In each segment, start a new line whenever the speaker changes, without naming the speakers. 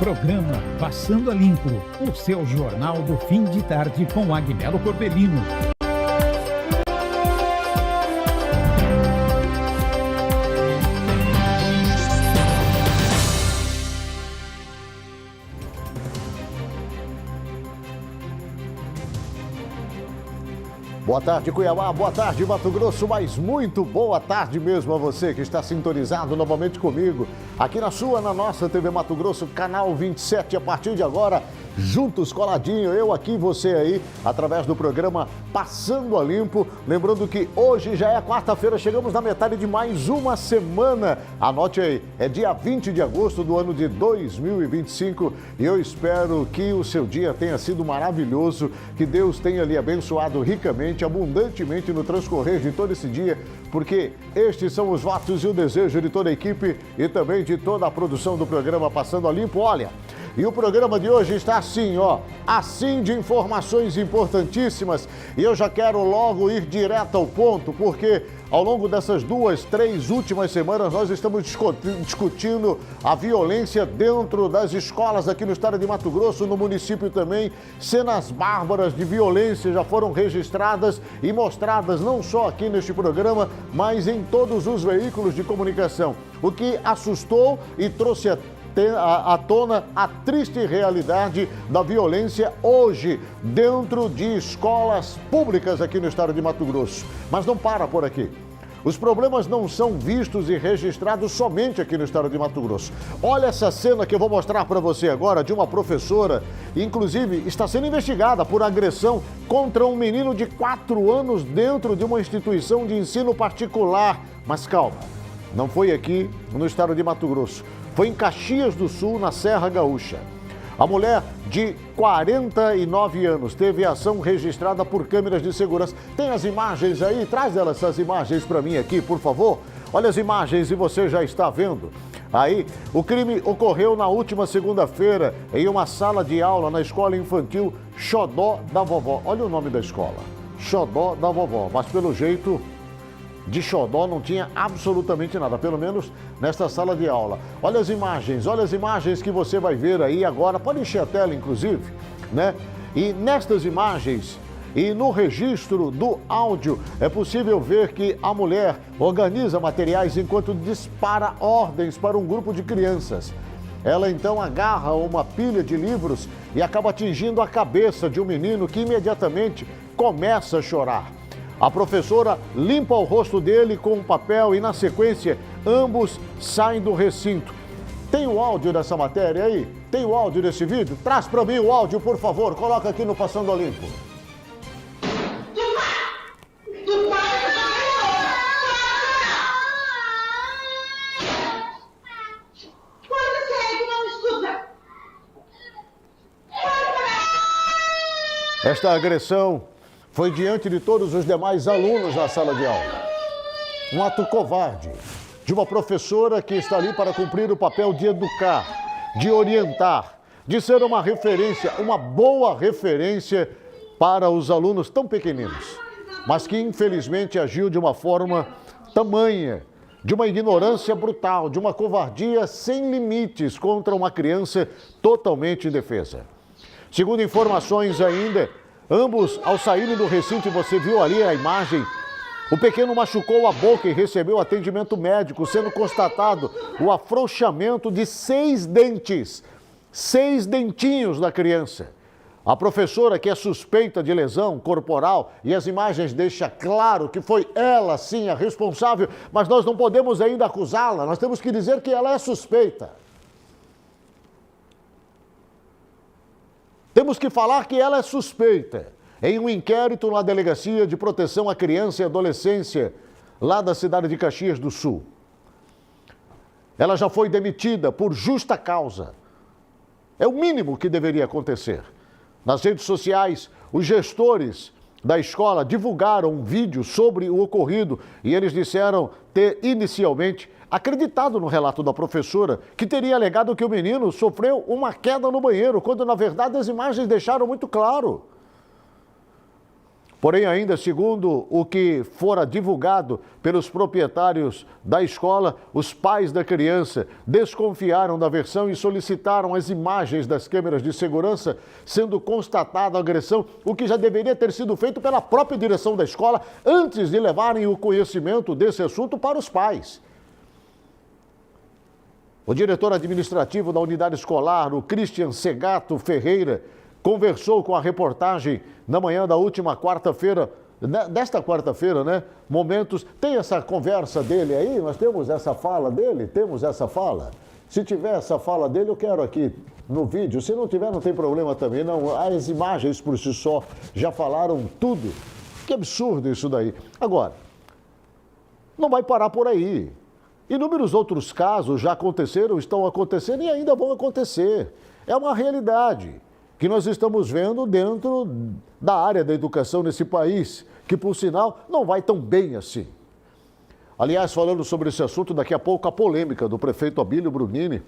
Programa Passando a Limpo, o seu jornal do fim de tarde com Agnello Corbellino.
Boa tarde, Cuiabá, boa tarde, Mato Grosso, mas muito boa tarde mesmo a você que está sintonizado novamente comigo, aqui na nossa TV Mato Grosso, canal 27, a partir de agora, juntos, coladinho, eu aqui, você aí, através do programa Passando a Limpo, lembrando que hoje já é quarta-feira, chegamos na metade de mais uma semana, anote aí, é dia 20 de agosto do ano de 2025 e eu espero que o seu dia tenha sido maravilhoso, que Deus tenha lhe abençoado ricamente, abundantemente no transcorrer de todo esse dia, porque estes são os votos e o desejo de toda a equipe e também de toda a produção do programa Passando a Limpo. Olha, e o programa de hoje está assim, ó, assim de informações importantíssimas e eu já quero logo ir direto ao ponto, porque ao longo dessas 2, 3 últimas semanas nós estamos discutindo a violência dentro das escolas aqui no estado de Mato Grosso, no município também. Cenas bárbaras de violência já foram registradas e mostradas não só aqui neste programa, mas em todos os veículos de comunicação. O que assustou e trouxe à tona a triste realidade da violência hoje dentro de escolas públicas aqui no estado de Mato Grosso. Mas não para por aqui. Os problemas não são vistos e registrados somente aqui no estado de Mato Grosso. Olha essa cena que eu vou mostrar para você agora de uma professora, inclusive está sendo investigada por agressão contra um menino de 4 anos dentro de uma instituição de ensino particular. Mas calma, não foi aqui no estado de Mato Grosso. Foi em Caxias do Sul, na Serra Gaúcha. A mulher de 49 anos teve a ação registrada por câmeras de segurança. Tem as imagens aí? Traz essas imagens para mim aqui, por favor. Olha as imagens e você já está vendo. Aí, o crime ocorreu na última segunda-feira em uma sala de aula na escola infantil Xodó da Vovó. Olha o nome da escola, Xodó da Vovó. Mas pelo jeito, de xodó não tinha absolutamente nada, pelo menos nesta sala de aula. Olha as imagens que você vai ver aí agora, pode encher a tela inclusive, né? E nestas imagens e no registro do áudio é possível ver que a mulher organiza materiais enquanto dispara ordens para um grupo de crianças. Ela então agarra uma pilha de livros e acaba atingindo a cabeça de um menino que imediatamente começa a chorar. A professora limpa o rosto dele com um papel e, na sequência, ambos saem do recinto. Tem o áudio dessa matéria aí? Tem o áudio desse vídeo? Traz para mim o áudio, por favor. Coloca aqui no Passando a Limpo. Esta agressão foi diante de todos os demais alunos na sala de aula. Um ato covarde de uma professora que está ali para cumprir o papel de educar, de orientar, de ser uma referência, uma boa referência para os alunos tão pequeninos, mas que infelizmente agiu de uma forma tamanha, de uma ignorância brutal, de uma covardia sem limites contra uma criança totalmente indefesa. Segundo informações ainda, ambos, ao saírem do recinto, você viu ali a imagem, o pequeno machucou a boca e recebeu atendimento médico, sendo constatado o afrouxamento de 6 dentes, 6 dentinhos da criança. A professora, que é suspeita de lesão corporal, e as imagens deixam claro que foi ela, sim, a responsável, mas nós não podemos ainda acusá-la, nós temos que dizer que ela é suspeita. Temos que falar que ela é suspeita em um inquérito na Delegacia de Proteção à Criança e Adolescência, lá da cidade de Caxias do Sul. Ela já foi demitida por justa causa. É o mínimo que deveria acontecer. Nas redes sociais, os gestores da escola divulgaram um vídeo sobre o ocorrido e eles disseram ter inicialmente acreditado no relato da professora, que teria alegado que o menino sofreu uma queda no banheiro, quando na verdade as imagens deixaram muito claro. Porém, ainda segundo o que fora divulgado pelos proprietários da escola, os pais da criança desconfiaram da versão e solicitaram as imagens das câmeras de segurança, sendo constatada a agressão, o que já deveria ter sido feito pela própria direção da escola antes de levarem o conhecimento desse assunto para os pais. O diretor administrativo da unidade escolar, o Christian Segato Ferreira, conversou com a reportagem na manhã da última quarta-feira, desta quarta-feira, né? Momentos, tem essa conversa dele aí? Nós temos essa fala dele? Temos essa fala? Se tiver essa fala dele, eu quero aqui no vídeo. Se não tiver, não tem problema também, não. As imagens por si só já falaram tudo. Que absurdo isso daí. Agora, não vai parar por aí. Inúmeros outros casos já aconteceram, estão acontecendo e ainda vão acontecer. É uma realidade que nós estamos vendo dentro da área da educação nesse país, que, por sinal, não vai tão bem assim. Aliás, falando sobre esse assunto, daqui a pouco a polêmica do prefeito Abílio Brunini,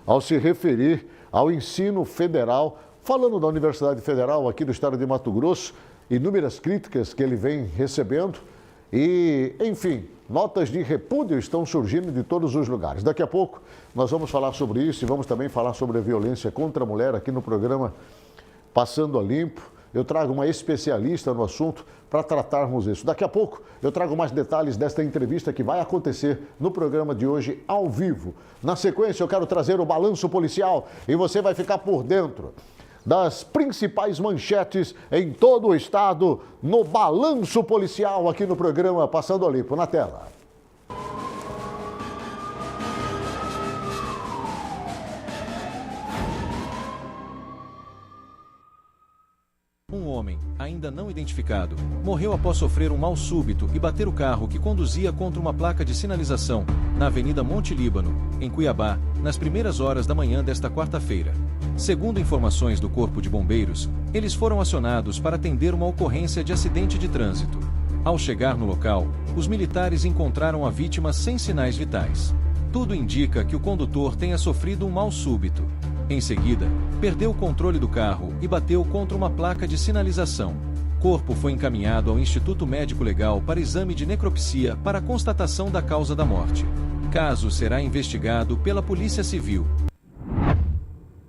ao se referir ao ensino federal, falando da Universidade Federal aqui do estado de Mato Grosso, inúmeras críticas que ele vem recebendo e, enfim, notas de repúdio estão surgindo de todos os lugares. Daqui a pouco nós vamos falar sobre isso e vamos também falar sobre a violência contra a mulher aqui no programa Passando a Limpo. Eu trago uma especialista no assunto para tratarmos isso. Daqui a pouco eu trago mais detalhes desta entrevista que vai acontecer no programa de hoje ao vivo. Na sequência eu quero trazer o balanço policial e você vai ficar por dentro das principais manchetes em todo o estado no balanço policial aqui no programa Passando a Limpo. Na tela.
Um homem, ainda não identificado, morreu após sofrer um mal súbito e bater o carro que conduzia contra uma placa de sinalização na Avenida Monte Líbano, em Cuiabá, nas primeiras horas da manhã desta quarta-feira. Segundo informações do Corpo de Bombeiros, eles foram acionados para atender uma ocorrência de acidente de trânsito. Ao chegar no local, os militares encontraram a vítima sem sinais vitais. Tudo indica que o condutor tenha sofrido um mal súbito. Em seguida, perdeu o controle do carro e bateu contra uma placa de sinalização. O corpo foi encaminhado ao Instituto Médico Legal para exame de necropsia para a constatação da causa da morte. O caso será investigado pela Polícia Civil.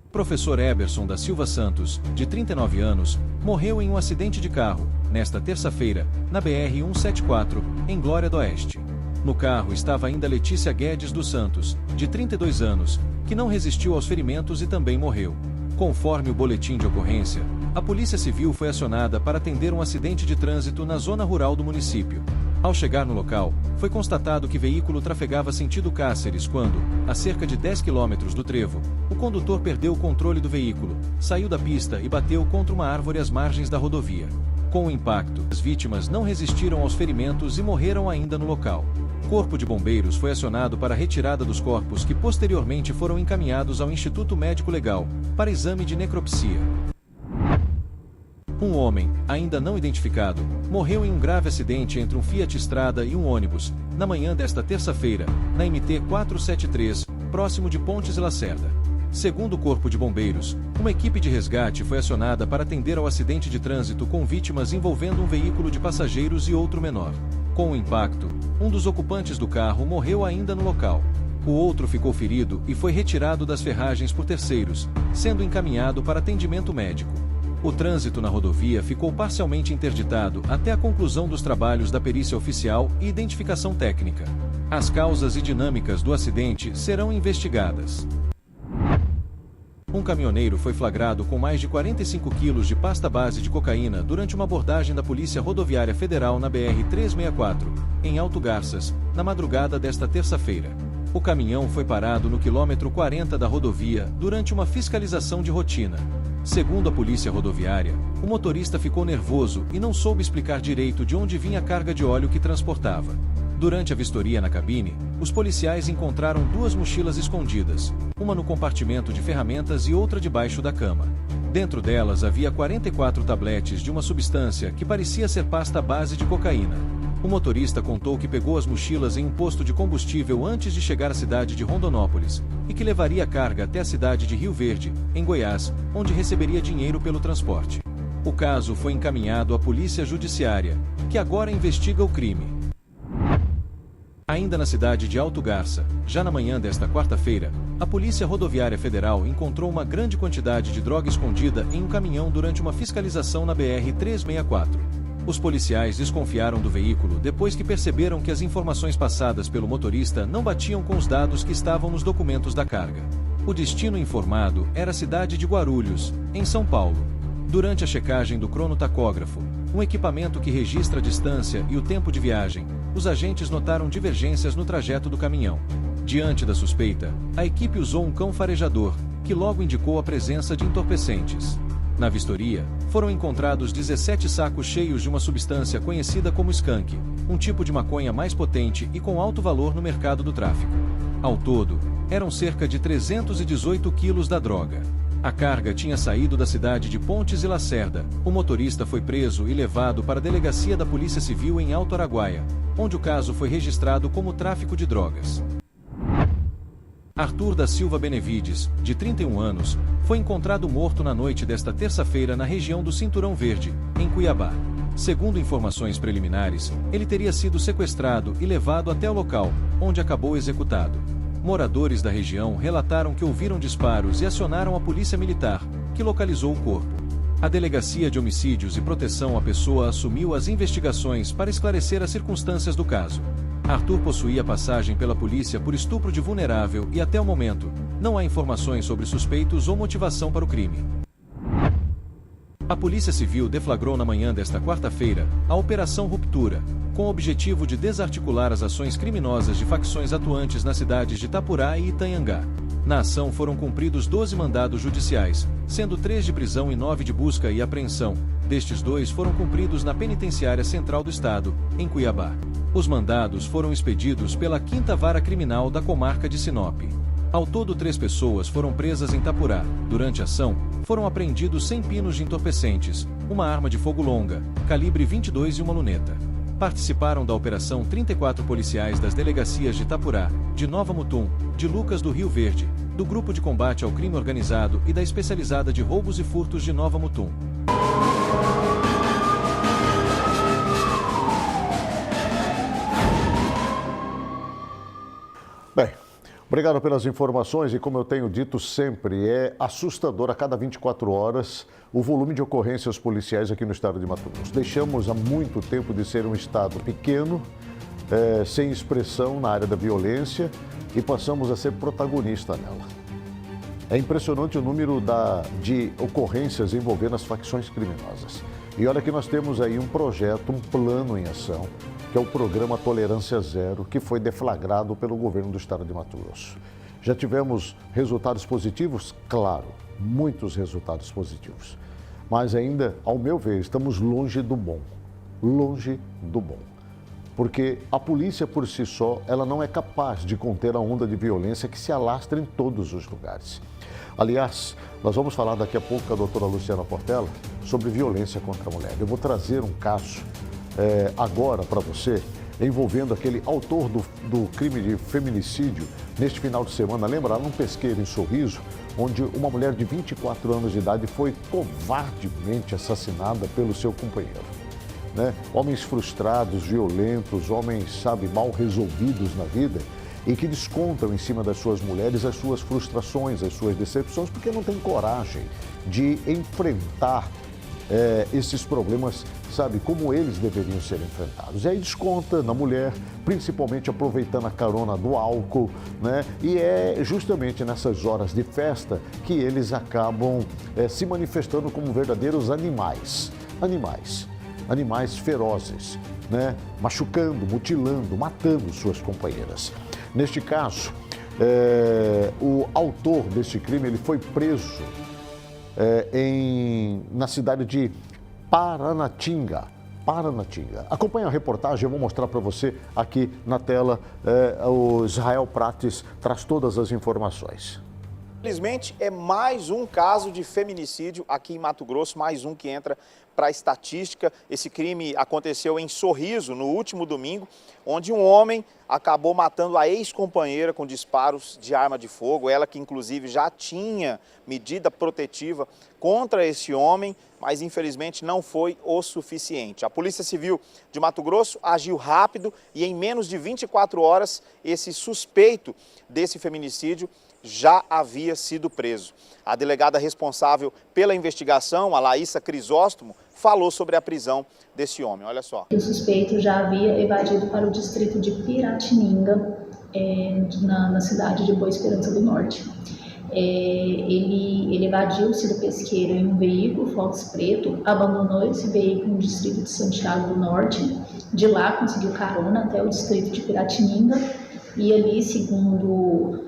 O professor Eberson da Silva Santos, de 39 anos, morreu em um acidente de carro, nesta terça-feira, na BR-174, em Glória d'Oeste. No carro estava ainda Letícia Guedes dos Santos, de 32 anos, que não resistiu aos ferimentos e também morreu. Conforme o boletim de ocorrência, a Polícia Civil foi acionada para atender um acidente de trânsito na zona rural do município. Ao chegar no local, foi constatado que o veículo trafegava sentido Cáceres quando, a cerca de 10 quilômetros do trevo, o condutor perdeu o controle do veículo, saiu da pista e bateu contra uma árvore às margens da rodovia. Com o impacto, as vítimas não resistiram aos ferimentos e morreram ainda no local. O Corpo de Bombeiros foi acionado para a retirada dos corpos que posteriormente foram encaminhados ao Instituto Médico Legal para exame de necropsia. Um homem, ainda não identificado, morreu em um grave acidente entre um Fiat Strada e um ônibus, na manhã desta terça-feira, na MT 473, próximo de Pontes e Lacerda. Segundo o Corpo de Bombeiros, uma equipe de resgate foi acionada para atender ao acidente de trânsito com vítimas envolvendo um veículo de passageiros e outro menor. Com o impacto, um dos ocupantes do carro morreu ainda no local. O outro ficou ferido e foi retirado das ferragens por terceiros, sendo encaminhado para atendimento médico. O trânsito na rodovia ficou parcialmente interditado até a conclusão dos trabalhos da perícia oficial e identificação técnica. As causas e dinâmicas do acidente serão investigadas. Um caminhoneiro foi flagrado com mais de 45 quilos de pasta base de cocaína durante uma abordagem da Polícia Rodoviária Federal na BR-364, em Alto Garças, na madrugada desta terça-feira. O caminhão foi parado no quilômetro 40 da rodovia durante uma fiscalização de rotina. Segundo a Polícia Rodoviária, o motorista ficou nervoso e não soube explicar direito de onde vinha a carga de óleo que transportava. Durante a vistoria na cabine, os policiais encontraram 2 mochilas escondidas, uma no compartimento de ferramentas e outra debaixo da cama. Dentro delas havia 44 tabletes de uma substância que parecia ser pasta base de cocaína. O motorista contou que pegou as mochilas em um posto de combustível antes de chegar à cidade de Rondonópolis e que levaria a carga até a cidade de Rio Verde, em Goiás, onde receberia dinheiro pelo transporte. O caso foi encaminhado à Polícia Judiciária, que agora investiga o crime. Ainda na cidade de Alto Garça, já na manhã desta quarta-feira, a Polícia Rodoviária Federal encontrou uma grande quantidade de droga escondida em um caminhão durante uma fiscalização na BR-364. Os policiais desconfiaram do veículo depois que perceberam que as informações passadas pelo motorista não batiam com os dados que estavam nos documentos da carga. O destino informado era a cidade de Guarulhos, em São Paulo. Durante a checagem do cronotacógrafo, um equipamento que registra a distância e o tempo de viagem, os agentes notaram divergências no trajeto do caminhão. Diante da suspeita, a equipe usou um cão farejador, que logo indicou a presença de entorpecentes. Na vistoria, foram encontrados 17 sacos cheios de uma substância conhecida como skunk, um tipo de maconha mais potente e com alto valor no mercado do tráfico. Ao todo, eram cerca de 318 quilos da droga. A carga tinha saído da cidade de Pontes e Lacerda. O motorista foi preso e levado para a delegacia da Polícia Civil em Alto Araguaia, onde o caso foi registrado como tráfico de drogas. Arthur da Silva Benevides, de 31 anos, foi encontrado morto na noite desta terça-feira na região do Cinturão Verde, em Cuiabá. Segundo informações preliminares, ele teria sido sequestrado e levado até o local, onde acabou executado. Moradores da região relataram que ouviram disparos e acionaram a polícia militar, que localizou o corpo. A Delegacia de Homicídios e Proteção à Pessoa assumiu as investigações para esclarecer as circunstâncias do caso. Arthur possuía passagem pela polícia por estupro de vulnerável e, até o momento, não há informações sobre suspeitos ou motivação para o crime. A Polícia Civil deflagrou na manhã desta quarta-feira a Operação Ruptura, com o objetivo de desarticular as ações criminosas de facções atuantes nas cidades de Itapurá e Itanhangá. Na ação foram cumpridos 12 mandados judiciais, sendo 3 de prisão e 9 de busca e apreensão. Destes 2 foram cumpridos na Penitenciária Central do Estado, em Cuiabá. Os mandados foram expedidos pela 5ª Vara Criminal da comarca de Sinop. Ao todo, 3 pessoas foram presas em Itapurá. Durante a ação, foram apreendidos 100 pinos de entorpecentes, uma arma de fogo longa, calibre 22 e uma luneta. Participaram da operação 34 policiais das delegacias de Itapurá, de Nova Mutum, de Lucas do Rio Verde, do Grupo de Combate ao Crime Organizado e da Especializada de Roubos e Furtos de Nova Mutum.
Bem, obrigado pelas informações e, como eu tenho dito sempre, é assustador a cada 24 horas o volume de ocorrências policiais aqui no estado de Mato Grosso. Deixamos há muito tempo de ser um estado pequeno, sem expressão na área da violência e passamos a ser protagonista nela. É impressionante o número de ocorrências envolvendo as facções criminosas. E olha que nós temos aí um projeto, um plano em ação, que é o programa Tolerância Zero, que foi deflagrado pelo governo do estado de Mato Grosso. Já tivemos resultados positivos? Claro, muitos resultados positivos. Mas ainda, ao meu ver, estamos longe do bom. Longe do bom. Porque a polícia por si só, ela não é capaz de conter a onda de violência que se alastra em todos os lugares. Aliás, nós vamos falar daqui a pouco com a doutora Luciana Portela sobre violência contra a mulher. Eu vou trazer um caso agora para você, envolvendo aquele autor do crime de feminicídio neste final de semana. Lembra, lá num pesqueiro em Sorriso, onde uma mulher de 24 anos de idade foi covardemente assassinada pelo seu companheiro. Né? Homens frustrados, violentos, homens, mal resolvidos na vida e que descontam em cima das suas mulheres as suas frustrações, as suas decepções, porque não têm coragem de enfrentar esses problemas, como eles deveriam ser enfrentados. E aí desconta na mulher, principalmente aproveitando a carona do álcool, né? E é justamente nessas horas de festa que eles acabam se manifestando como verdadeiros animais ferozes, né? Machucando, mutilando, matando suas companheiras. Neste caso, o autor deste crime ele foi preso na cidade de Paranatinga. Acompanhe a reportagem, eu vou mostrar para você aqui na tela. O Israel Prates traz todas as informações.
Infelizmente, é mais um caso de feminicídio aqui em Mato Grosso, mais um que entra para a estatística. Esse crime aconteceu em Sorriso, no último domingo, onde um homem acabou matando a ex-companheira com disparos de arma de fogo. Ela que, inclusive, já tinha medida protetiva contra esse homem, mas, infelizmente, não foi o suficiente. A Polícia Civil de Mato Grosso agiu rápido e, em menos de 24 horas, esse suspeito desse feminicídio já havia sido preso. A delegada responsável pela investigação, a Laísa Crisóstomo, falou sobre a prisão desse homem. Olha só.
O suspeito já havia evadido para o distrito de Piratininga, na cidade de Boa Esperança do Norte. Ele evadiu-se do pesqueiro em um veículo Fox preto, abandonou esse veículo no distrito de Santiago do Norte. De lá conseguiu carona até o distrito de Piratininga e ali, segundo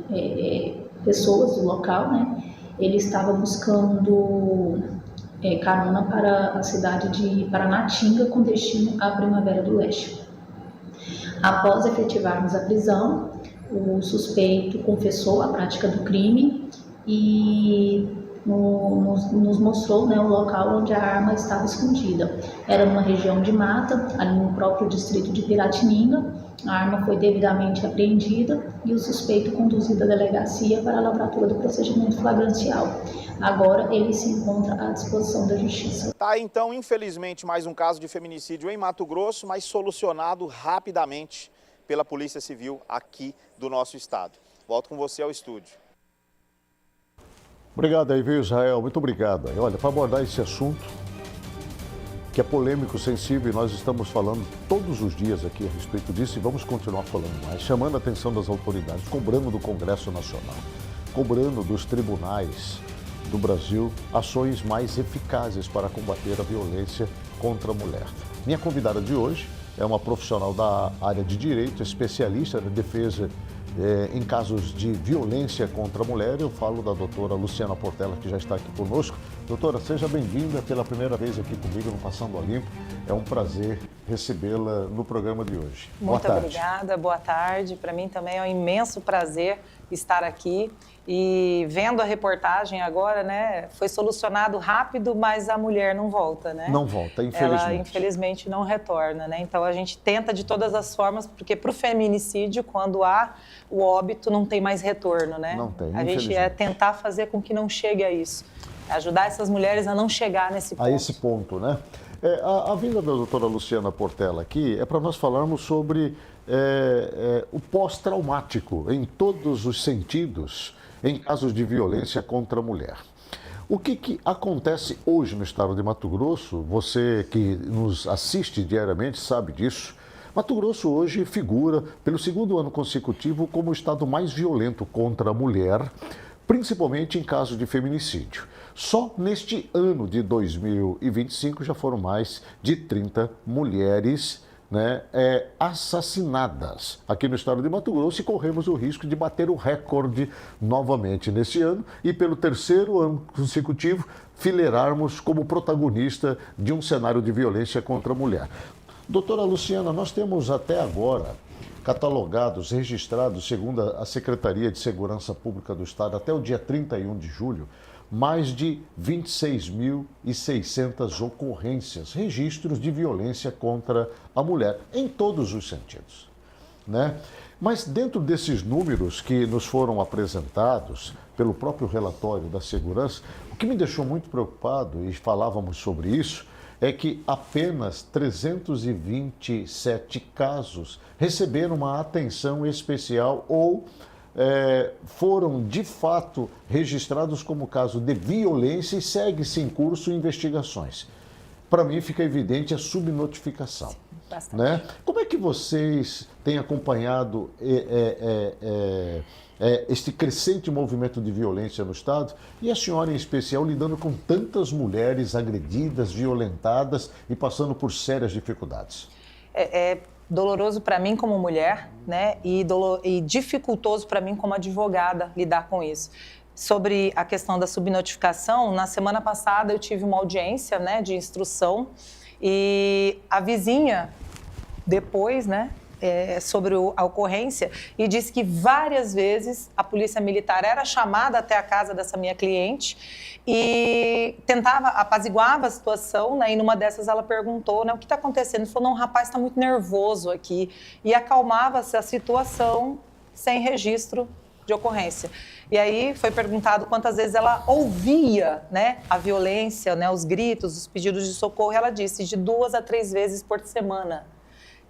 pessoas do local, né, ele estava buscando carona para a cidade de Paranatinga com destino à Primavera do Leste. Após efetivarmos a prisão, o suspeito confessou a prática do crime e nos mostrou, né, o local onde a arma estava escondida. Era numa região de mata, ali no próprio distrito de Piratininga. A arma foi devidamente apreendida e o suspeito conduzido à delegacia para a lavratura do procedimento flagrancial. Agora ele se encontra à disposição da Justiça.
Tá, então, infelizmente, mais um caso de feminicídio em Mato Grosso, mas solucionado rapidamente pela Polícia Civil aqui do nosso estado. Volto com você ao estúdio.
Obrigado aí, viu, Israel? Muito obrigado. Olha, para abordar esse assunto, que é polêmico, sensível, e nós estamos falando todos os dias aqui a respeito disso e vamos continuar falando mais, chamando a atenção das autoridades, cobrando do Congresso Nacional, cobrando dos tribunais do Brasil ações mais eficazes para combater a violência contra a mulher. Minha convidada de hoje é uma profissional da área de direito, especialista na defesa em casos de violência contra a mulher. Eu falo da doutora Luciana Portela, que já está aqui conosco. Doutora, seja bem-vinda pela primeira vez aqui comigo no Passando a Limpo. É um prazer recebê-la no programa de hoje.
Muito obrigada, boa tarde. Para mim também é um imenso prazer estar aqui. E vendo a reportagem agora, né, foi solucionado rápido, mas a mulher não volta, né?
Não volta, infelizmente.
Ela, infelizmente, não retorna, né? Então, a gente tenta de todas as formas, porque para o feminicídio, quando há o óbito, não tem mais retorno, né?
Não tem,
A gente tentar fazer com que não chegue a isso. Ajudar essas mulheres a não chegar nesse ponto.
A esse ponto, né? A vinda da doutora Luciana Portela aqui é para nós falarmos sobre o pós-traumático, em todos os sentidos, em casos de violência contra a mulher. O que acontece hoje no estado de Mato Grosso? Você que nos assiste diariamente sabe disso. Mato Grosso hoje figura, pelo segundo ano consecutivo, como o estado mais violento contra a mulher, principalmente em casos de feminicídio. Só neste ano de 2025 já foram mais de 30 mulheres assassinadas aqui no estado de Mato Grosso e corremos o risco de bater o recorde novamente nesse ano e pelo terceiro ano consecutivo fileirarmos como protagonista de um cenário de violência contra a mulher. Doutora Luciana, nós temos até agora catalogados, registrados, segundo a Secretaria de Segurança Pública do Estado, até o dia 31 de julho, mais de 26.600 ocorrências, registros de violência contra a mulher, em todos os sentidos, né? Mas dentro desses números que nos foram apresentados pelo próprio relatório da segurança, o que me deixou muito preocupado, e falávamos sobre isso, é que apenas 327 casos receberam uma atenção especial ou foram, de fato, registrados como caso de violência e segue-se em curso investigações. Para mim, fica evidente a subnotificação.
Bastante.
Né? Como é que vocês têm acompanhado este crescente movimento de violência no Estado e a senhora, em especial, lidando com tantas mulheres agredidas, violentadas e passando por sérias dificuldades?
É doloroso para mim como mulher, né, e dificultoso para mim como advogada lidar com isso. Sobre a questão da subnotificação, na semana passada eu tive uma audiência, né, de instrução e a vizinha depois, né, sobre a ocorrência e disse que várias vezes a polícia militar era chamada até a casa dessa minha cliente e tentava, apaziguava a situação, né? E numa dessas ela perguntou, né, o que está acontecendo? Ele falou, não, o rapaz está muito nervoso aqui. E acalmava-se a situação sem registro de ocorrência. E aí foi perguntado quantas vezes ela ouvia, né, a violência, né, os gritos, os pedidos de socorro, e ela disse de 2 a 3 vezes por semana.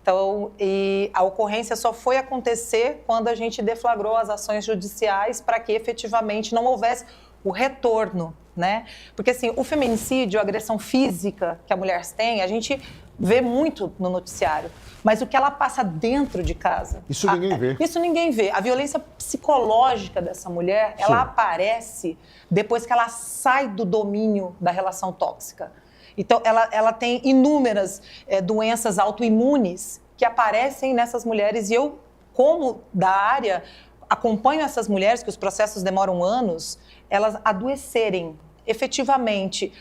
Então, e a ocorrência só foi acontecer quando a gente deflagrou as ações judiciais para que efetivamente não houvesse o retorno, né? Porque assim, o feminicídio, a agressão física que a mulher tem, a gente vê muito no noticiário, mas o que ela passa dentro de casa...
Isso ninguém vê.
Isso ninguém vê. A violência psicológica dessa mulher, ela aparece depois que ela sai do domínio da relação tóxica. Então, ela tem inúmeras doenças autoimunes que aparecem nessas mulheres e eu, como da área, acompanho essas mulheres, que os processos demoram anos, elas adoecerem efetivamente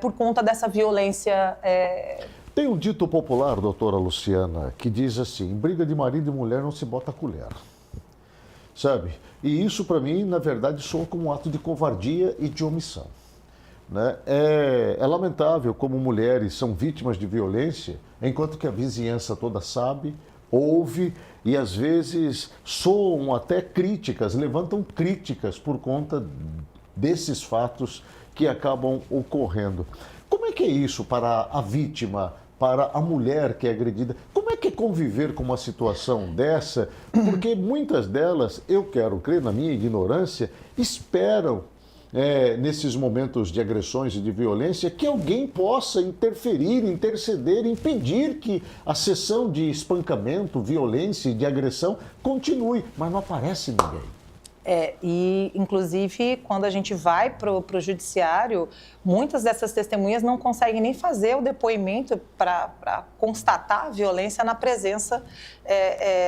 por conta dessa violência.
Tem um dito popular, doutora Luciana, que diz assim, em briga de marido e mulher não se bota colher, sabe? E isso para mim, na verdade, soa como um ato de covardia e de omissão. Né? É lamentável como mulheres são vítimas de violência, enquanto que a vizinhança toda sabe, ouve e às vezes soam até críticas, levantam críticas por conta desses fatos que acabam ocorrendo. Como é que é isso para a vítima, para a mulher que é agredida? Como é que é conviver com uma situação dessa? Porque muitas delas, eu quero crer na minha ignorância, esperam nesses momentos de agressões e de violência, que alguém possa interferir, interceder, impedir que a sessão de espancamento, violência e de agressão continue, mas não aparece ninguém.
E, inclusive, quando a gente vai para o judiciário, muitas dessas testemunhas não conseguem nem fazer o depoimento para constatar a violência na presença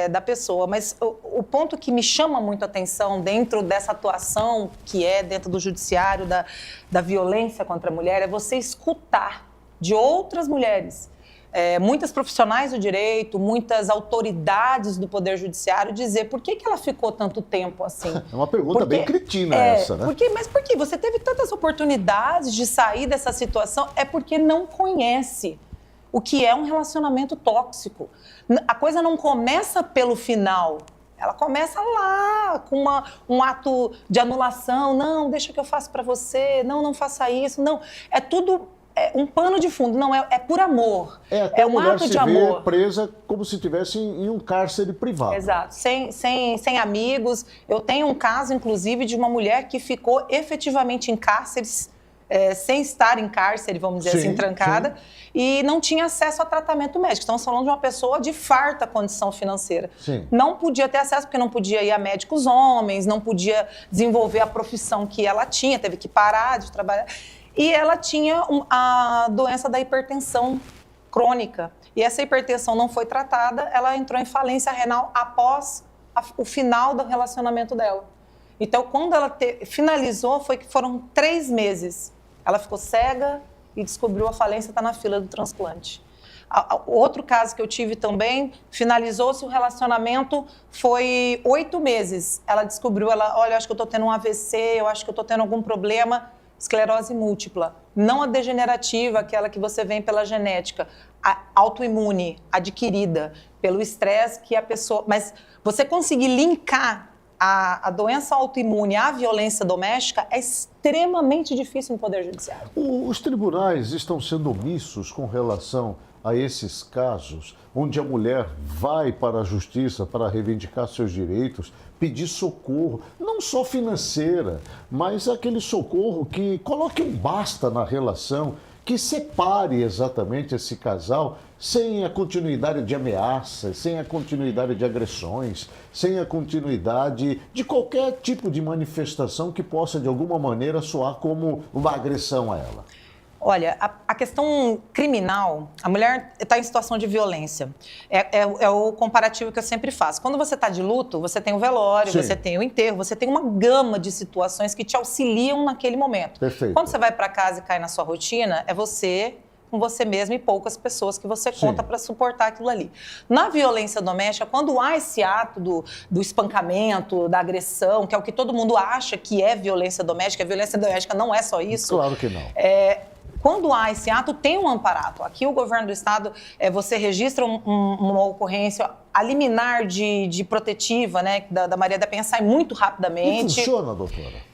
da pessoa. Mas o ponto que me chama muito a atenção dentro dessa atuação que é dentro do judiciário, da violência contra a mulher, é você escutar de outras mulheres, muitas profissionais do direito, muitas autoridades do Poder Judiciário dizer por que ela ficou tanto tempo assim.
É uma pergunta bem cretina essa, né?
Mas por que? Você teve tantas oportunidades de sair dessa situação? É porque não conhece o que é um relacionamento tóxico. A coisa não começa pelo final. Ela começa lá com um ato de anulação. Não, deixa que eu faço para você. Não, não faça isso. Não, é tudo... um pano de fundo, não, é por amor.
Até
um ato de amor.
A mulher se vê presa como se estivesse em um cárcere privado.
Exato, sem amigos. Eu tenho um caso, inclusive, de uma mulher que ficou efetivamente em cárceres, sem estar em cárcere, vamos dizer assim, trancada, e não tinha acesso a tratamento médico. Estamos falando de uma pessoa de farta condição financeira.
Sim.
Não podia ter acesso, porque não podia ir a médicos homens, não podia desenvolver a profissão que ela tinha, teve que parar de trabalhar. E ela tinha a doença da hipertensão crônica. E essa hipertensão não foi tratada, ela entrou em falência renal após o final do relacionamento dela. Então, quando ela finalizou, foram 3 meses. Ela ficou cega e descobriu a falência, está na fila do transplante. Outro caso que eu tive também, finalizou-se o relacionamento, foi 8 meses. Ela descobriu, olha, acho que eu estou tendo um AVC, eu acho que eu estou tendo algum problema... Esclerose múltipla, não a degenerativa, aquela que você vem pela genética, a autoimune, adquirida pelo estresse que a pessoa... Mas você conseguir linkar a doença autoimune à violência doméstica é extremamente difícil no Poder Judiciário.
Os tribunais estão sendo omissos com relação a esses casos, onde a mulher vai para a justiça para reivindicar seus direitos, pedir socorro, não só financeira, mas aquele socorro que coloque um basta na relação, que separe exatamente esse casal sem a continuidade de ameaças, sem a continuidade de agressões, sem a continuidade de qualquer tipo de manifestação que possa, de alguma maneira, soar como uma agressão a ela.
Olha, a questão criminal, a mulher está em situação de violência. É o comparativo que eu sempre faço. Quando você está de luto, você tem o velório, você tem o enterro, você tem uma gama de situações que te auxiliam naquele momento.
Perfeito.
Quando você vai para casa e cai na sua rotina, é você com você mesmo e poucas pessoas que você conta para suportar aquilo ali. Na violência doméstica, quando há esse ato do espancamento, da agressão, que é o que todo mundo acha que é violência doméstica, a violência doméstica não é só isso.
Claro que não.
Quando há esse ato, tem um amparato. Aqui o governo do estado, você registra uma ocorrência, a liminar de protetiva, né, da Maria da Penha sai muito rapidamente.
E funciona, doutora?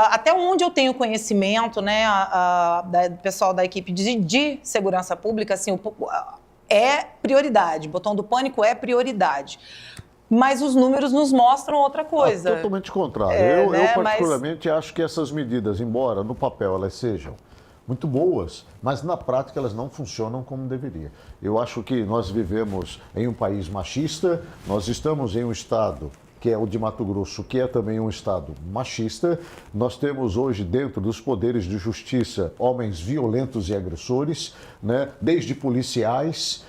Até onde eu tenho conhecimento, né, do pessoal da equipe de segurança pública, assim, é prioridade. Botão do pânico é prioridade. Mas os números nos mostram outra coisa.
Totalmente contrário. Eu particularmente acho que essas medidas, embora no papel elas sejam muito boas, mas na prática elas não funcionam como deveria. Eu acho que nós vivemos em um país machista, nós estamos em um estado que é o de Mato Grosso, que é também um estado machista. Nós temos hoje dentro dos poderes de justiça homens violentos e agressores, né? Desde policiais,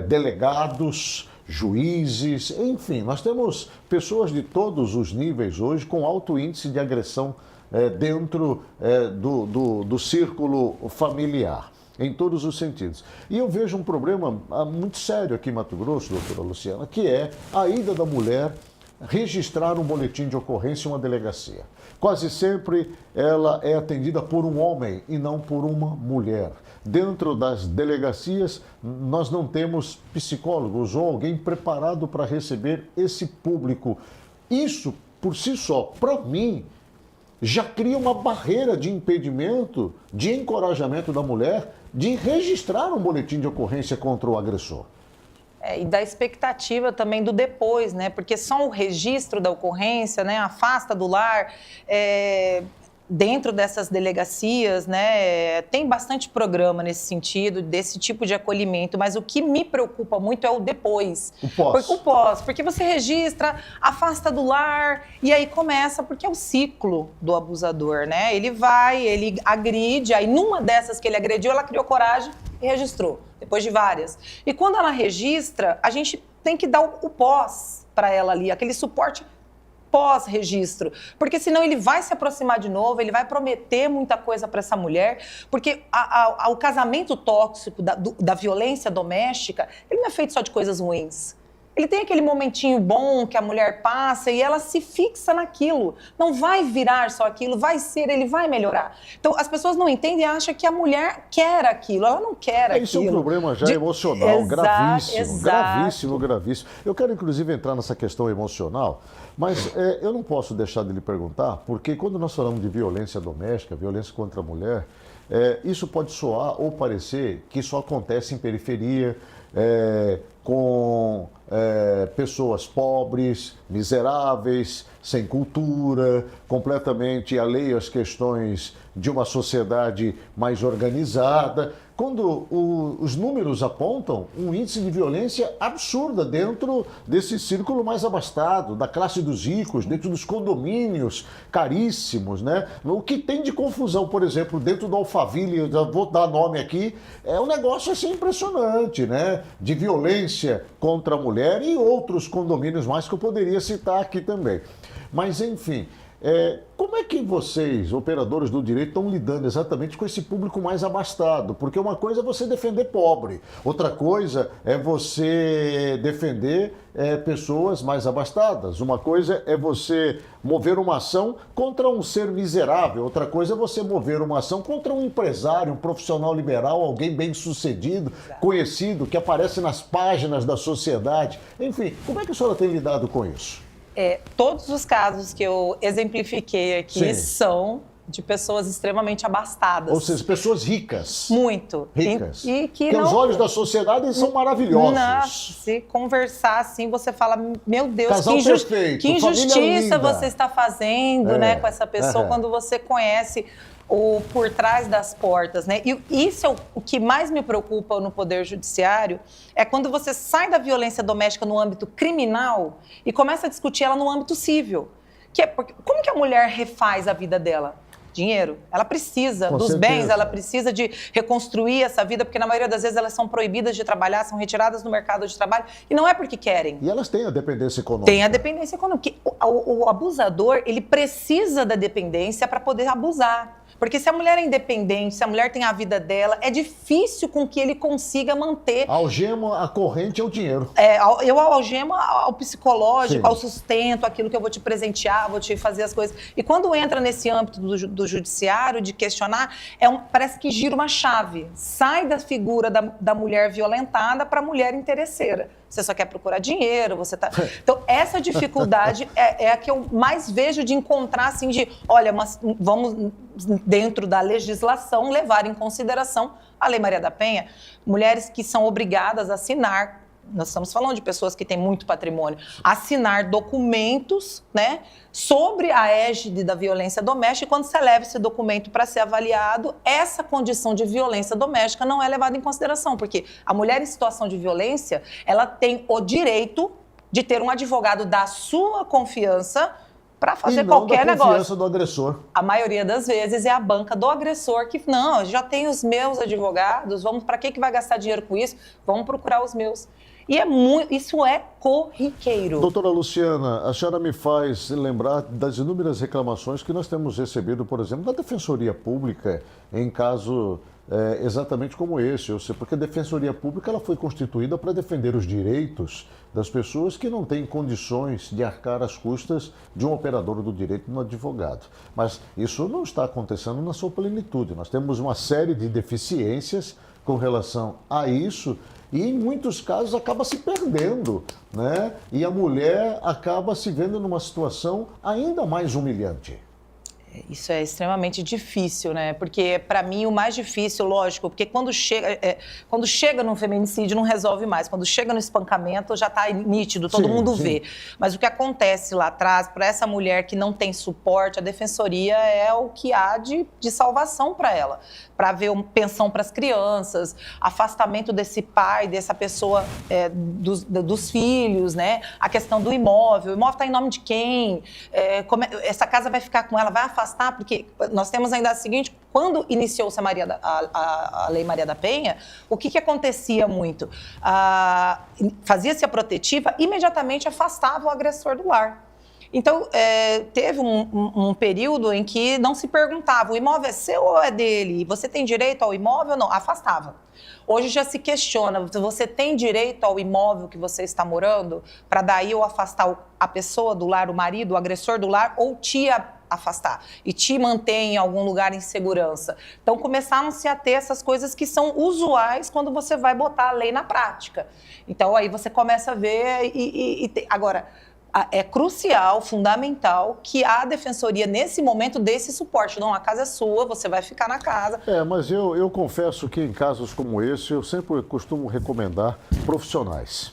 delegados, juízes, enfim, nós temos pessoas de todos os níveis hoje com alto índice de agressão dentro do círculo familiar, em todos os sentidos. E eu vejo um problema muito sério aqui em Mato Grosso, doutora Luciana, que é a ida da mulher registrar um boletim de ocorrência em uma delegacia. Quase sempre ela é atendida por um homem e não por uma mulher. Dentro das delegacias, nós não temos psicólogos ou alguém preparado para receber esse público. Isso, por si só, para mim, já cria uma barreira de impedimento, de encorajamento da mulher de registrar um boletim de ocorrência contra o agressor.
E da expectativa também do depois, né? Porque só o registro da ocorrência, né, afasta do lar. Dentro dessas delegacias, né, tem bastante programa nesse sentido, desse tipo de acolhimento, mas o que me preocupa muito é o depois. O pós, porque você registra, afasta do lar, e aí começa, porque é o ciclo do abusador, né? Ele agride, aí numa dessas que ele agrediu, ela criou coragem e registrou, depois de várias. E quando ela registra, a gente tem que dar o pós para ela ali, aquele suporte pós-registro, porque senão ele vai se aproximar de novo, ele vai prometer muita coisa para essa mulher, porque o casamento tóxico da violência doméstica, ele não é feito só de coisas ruins. Ele tem aquele momentinho bom que a mulher passa e ela se fixa naquilo. Não vai virar só aquilo, ele vai melhorar. Então, as pessoas não entendem e acham que a mulher quer aquilo. Ela não quer aquilo.
Isso é um problema já emocional, gravíssimo. Eu quero, inclusive, entrar nessa questão emocional, mas eu não posso deixar de lhe perguntar, porque quando nós falamos de violência doméstica, violência contra a mulher, isso pode soar ou parecer que só acontece em periferia, com pessoas pobres, miseráveis, sem cultura, completamente alheio às questões de uma sociedade mais organizada. Quando os números apontam um índice de violência absurda dentro desse círculo mais abastado, da classe dos ricos, dentro dos condomínios caríssimos, né? O que tem de confusão, por exemplo, dentro do Alphaville, vou dar nome aqui, é um negócio assim impressionante, né? De violência contra a mulher e outros condomínios mais que eu poderia citar aqui também. Mas, enfim, como é que vocês, operadores do direito, estão lidando exatamente com esse público mais abastado? Porque uma coisa é você defender pobre, outra coisa é você defender pessoas mais abastadas. Uma coisa é você mover uma ação contra um ser miserável, outra coisa é você mover uma ação contra um empresário, um profissional liberal, alguém bem-sucedido, conhecido, que aparece nas páginas da sociedade. Enfim, como é que a senhora tem lidado com isso?
Todos os casos que eu exemplifiquei aqui são de pessoas extremamente abastadas.
Ou seja, pessoas ricas.
Muito.
Ricas.
E que
os olhos da sociedade são maravilhosos.
Se conversar assim, você fala, meu Deus,
Casal perfeito,
que injustiça você está fazendo, né, com essa pessoa, quando você conhece o por trás das portas, né? E isso é o que mais me preocupa no Poder Judiciário, é quando você sai da violência doméstica no âmbito criminal e começa a discutir ela no âmbito civil. Como que a mulher refaz a vida dela? Dinheiro. Ela precisa dos bens, ela precisa de reconstruir essa vida, porque na maioria das vezes elas são proibidas de trabalhar, são retiradas do mercado de trabalho, e não é porque querem.
E elas têm a dependência econômica.
Tem a dependência econômica. O abusador, ele precisa da dependência para poder abusar. Porque se a mulher é independente, se a mulher tem a vida dela, é difícil com que ele consiga manter.
A algema, a corrente é o dinheiro.
Eu algemo ao psicológico,
Sim.
ao sustento, aquilo que eu vou te presentear, vou te fazer as coisas. E quando entra nesse âmbito do judiciário, de questionar, parece que gira uma chave. Sai da figura da mulher violentada para a mulher interesseira. Você só quer procurar dinheiro, você tá... Então, essa dificuldade é a que eu mais vejo de encontrar, assim, olha, vamos, dentro da legislação, levar em consideração a Lei Maria da Penha. Mulheres que são obrigadas a assinar, nós estamos falando de pessoas que têm muito patrimônio, assinar documentos, né, sobre a égide da violência doméstica, e quando você leva esse documento para ser avaliado, essa condição de violência doméstica não é levada em consideração, porque a mulher em situação de violência, ela tem o direito de ter um advogado da sua confiança para fazer qualquer negócio.
Da confiança do agressor.
A maioria das vezes é a banca do agressor que, não, eu já tenho os meus advogados, para que vai gastar dinheiro com isso? Vamos procurar os meus. E isso é corriqueiro.
Doutora Luciana, a senhora me faz lembrar das inúmeras reclamações que nós temos recebido, por exemplo, da Defensoria Pública, em caso exatamente como esse. Porque a Defensoria Pública ela foi constituída para defender os direitos das pessoas que não têm condições de arcar as custas de um operador do direito, de um advogado. Mas isso não está acontecendo na sua plenitude. Nós temos uma série de deficiências com relação a isso, e em muitos casos acaba se perdendo, né? E a mulher acaba se vendo numa situação ainda mais humilhante.
Isso é extremamente difícil, né? Porque, para mim, o mais difícil, lógico, porque quando chega no feminicídio não resolve mais. Quando chega no espancamento já está nítido, todo mundo vê. Mas o que acontece lá atrás, para essa mulher que não tem suporte, a defensoria é o que há de salvação para ela. Para ver pensão para as crianças, afastamento desse pai, dessa pessoa, dos filhos, né? A questão do imóvel. O imóvel está em nome de quem? Essa casa vai ficar com ela, vai afastar? Porque nós temos ainda o seguinte, quando iniciou-se a Lei Maria da Penha, o que acontecia muito? Fazia-se a protetiva, imediatamente afastava o agressor do lar. Então, teve um período em que não se perguntava, o imóvel é seu ou é dele? Você tem direito ao imóvel ou não? Afastava. Hoje já se questiona, você tem direito ao imóvel que você está morando? Para daí ou afastar a pessoa do lar, o marido, o agressor do lar, ou te afastar e te manter em algum lugar em segurança. Então, começaram-se a ter essas coisas que são usuais quando você vai botar a lei na prática. Então, aí você começa a ver Agora, é crucial, fundamental, que a defensoria, nesse momento, dê esse suporte. Não, a casa é sua, você vai ficar na casa.
Mas eu confesso que em casos como esse, eu sempre costumo recomendar profissionais,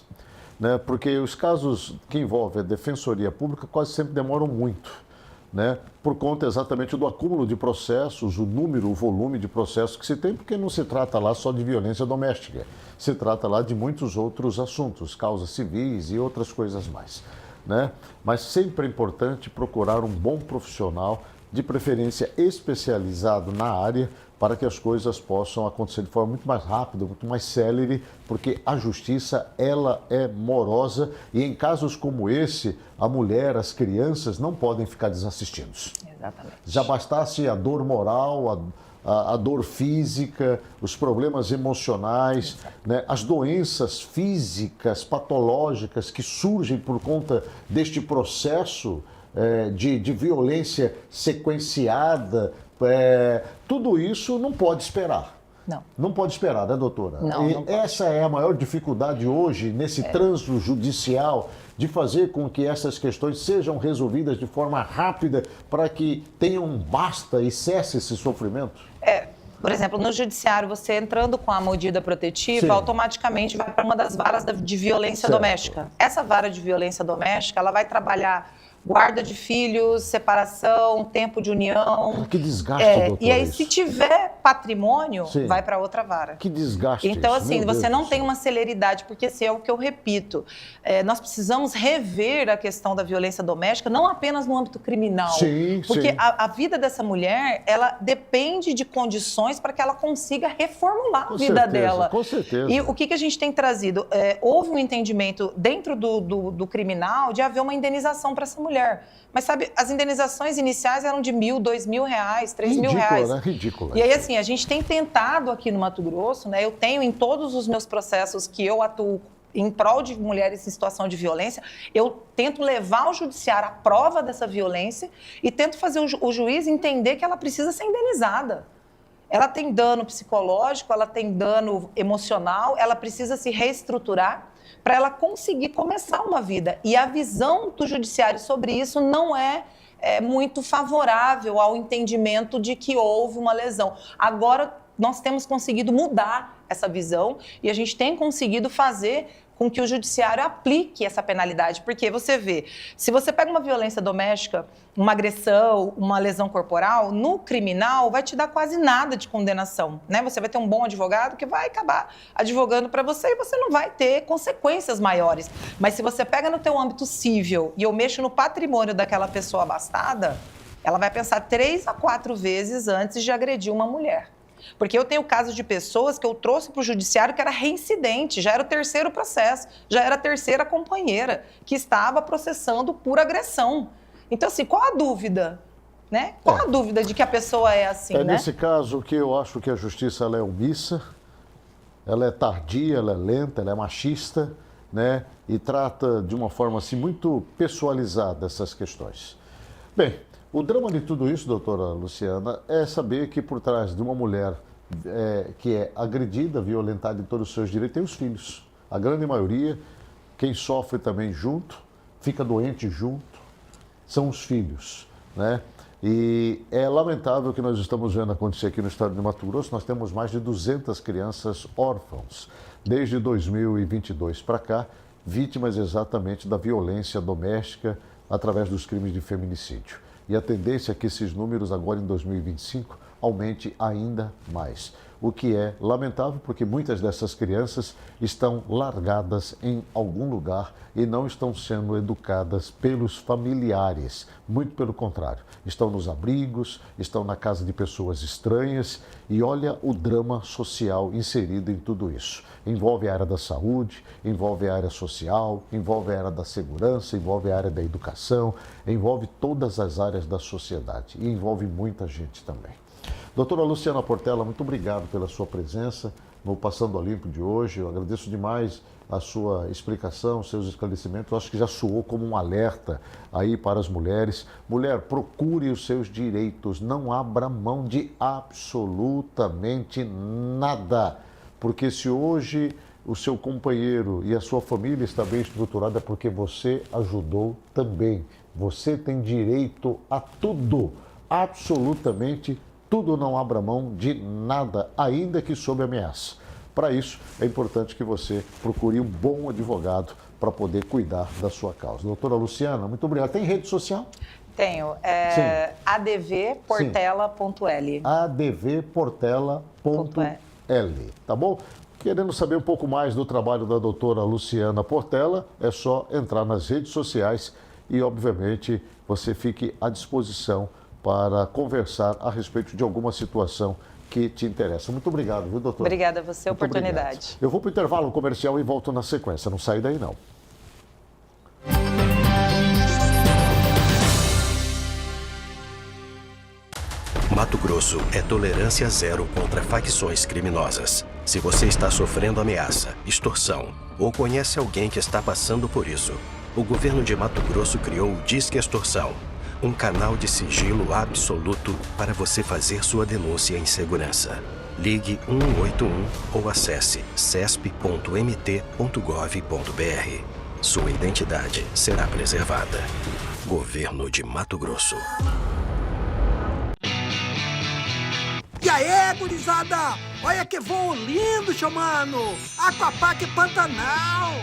né? Porque os casos que envolvem a defensoria pública quase sempre demoram muito, né? Por conta exatamente do acúmulo de processos, o número, o volume de processos que se tem, porque não se trata lá só de violência doméstica, se trata lá de muitos outros assuntos, causas civis e outras coisas mais, né? Mas sempre é importante procurar um bom profissional, de preferência especializado na área, para que as coisas possam acontecer de forma muito mais rápida, muito mais célere, porque a justiça, ela é morosa e em casos como esse, a mulher, as crianças não podem ficar desassistidos.
Exatamente.
Já bastasse a dor moral, a dor física, os problemas emocionais, né, as doenças físicas, patológicas que surgem por conta deste processo de violência sequenciada, tudo isso não pode esperar. Não pode esperar, né, doutora?
Não
essa é a maior dificuldade hoje, nesse trânsito judicial, de fazer com que essas questões sejam resolvidas de forma rápida para que tenham um basta e cesse esse sofrimento?
Por exemplo, no judiciário, você entrando com a medida protetiva, automaticamente vai para uma das varas de violência doméstica. Essa vara de violência doméstica, ela vai trabalhar guarda de filhos, separação, tempo de união.
Que desgaste, doutora.
E aí, se tiver patrimônio, vai para outra vara.
Que desgaste.
Então, assim, você não tem uma celeridade, porque assim, é o que eu repito. Nós precisamos rever a questão da violência doméstica, não apenas no âmbito criminal. Porque a vida dessa mulher, ela depende de condições para que ela consiga reformular a vida dela.
Com certeza.
E o que a gente tem trazido? Houve um entendimento dentro do criminal de haver uma indenização para essa mulher. mulher. Mas sabe, as indenizações iniciais eram de R$1.000, R$2.000, R$3.000.
Ridícula, né? Ridícula.
E aí, assim, a gente tem tentado aqui no Mato Grosso, né? Eu tenho em todos os meus processos que eu atuo em prol de mulheres em situação de violência, eu tento levar ao judiciário a prova dessa violência e tento fazer o juiz entender que ela precisa ser indenizada. Ela tem dano psicológico, ela tem dano emocional, ela precisa se reestruturar para ela conseguir começar uma vida. E a visão do judiciário sobre isso não é muito favorável ao entendimento de que houve uma lesão. Agora, nós temos conseguido mudar essa visão e a gente tem conseguido fazer com que o judiciário aplique essa penalidade. Porque você vê, se você pega uma violência doméstica, uma agressão, uma lesão corporal, no criminal vai te dar quase nada de condenação, né? Você vai ter um bom advogado que vai acabar advogando para você e você não vai ter consequências maiores. Mas se você pega no teu âmbito civil e eu mexo no patrimônio daquela pessoa abastada, ela vai pensar 3 a 4 vezes antes de agredir uma mulher. Porque eu tenho casos de pessoas que eu trouxe para o judiciário que era reincidente, já era o 3º processo, já era a 3ª companheira que estava processando por agressão. Então, assim, qual a dúvida? Né? Qual a dúvida de que a pessoa é assim, né?
Nesse caso que eu acho que a justiça ela é omissa, ela é tardia, ela é lenta, ela é machista, né? E trata de uma forma assim muito pessoalizada essas questões. Bem, o drama de tudo isso, doutora Luciana, é saber que por trás de uma mulher que é agredida, violentada em todos os seus direitos, tem os filhos. A grande maioria, quem sofre também junto, fica doente junto, são os filhos, né? E é lamentável o que nós estamos vendo acontecer aqui no estado de Mato Grosso. Nós temos mais de 200 crianças órfãos, desde 2022 para cá, vítimas exatamente da violência doméstica através dos crimes de feminicídio. E a tendência é que esses números agora em 2025 aumente ainda mais. O que é lamentável porque muitas dessas crianças estão largadas em algum lugar e não estão sendo educadas pelos familiares. Muito pelo contrário, estão nos abrigos, estão na casa de pessoas estranhas e olha o drama social inserido em tudo isso. Envolve a área da saúde, envolve a área social, envolve a área da segurança, envolve a área da educação, envolve todas as áreas da sociedade e envolve muita gente também. Doutora Luciana Portela, muito obrigado pela sua presença no Passando a Limpo de hoje. Eu agradeço demais a sua explicação, seus esclarecimentos. Eu acho que já soou como um alerta aí para as mulheres. Mulher, procure os seus direitos, não abra mão de absolutamente nada. Porque se hoje o seu companheiro e a sua família está bem estruturada é porque você ajudou também. Você tem direito a tudo, absolutamente tudo, não abra mão de nada, ainda que sob ameaça. Para isso, é importante que você procure um bom advogado para poder cuidar da sua causa. Doutora Luciana, muito obrigado. Tem rede social?
Tenho. advportela.l.
advportela.l, tá bom? Querendo saber um pouco mais do trabalho da doutora Luciana Portela, é só entrar nas redes sociais e, obviamente, você fique à disposição para conversar a respeito de alguma situação que te interessa. Muito obrigado, viu, doutor?
Obrigada a você, a oportunidade.
Obrigado. Eu vou para o intervalo comercial e volto na sequência. Não sai daí, não.
Mato Grosso é tolerância zero contra facções criminosas. Se você está sofrendo ameaça, extorsão ou conhece alguém que está passando por isso, o governo de Mato Grosso criou o Disque Extorsão, um canal de sigilo absoluto para você fazer sua denúncia em segurança. Ligue 181 ou acesse cesp.mt.gov.br. Sua identidade será preservada. Governo de Mato Grosso.
E aí, gurizada? Olha que voo lindo, seu mano! Aquapark Pantanal!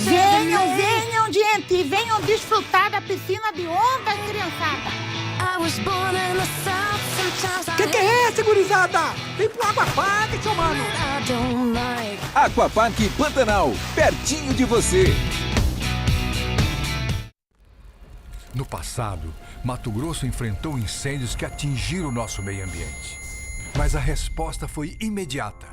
Venham, gente! Venham desfrutar da piscina de onda, criançada!
Que é esse, gurizada? Vem pro Aquapark, seu mano!
Aquapark Pantanal, pertinho de você!
No passado, Mato Grosso enfrentou incêndios que atingiram o nosso meio ambiente. Mas a resposta foi imediata.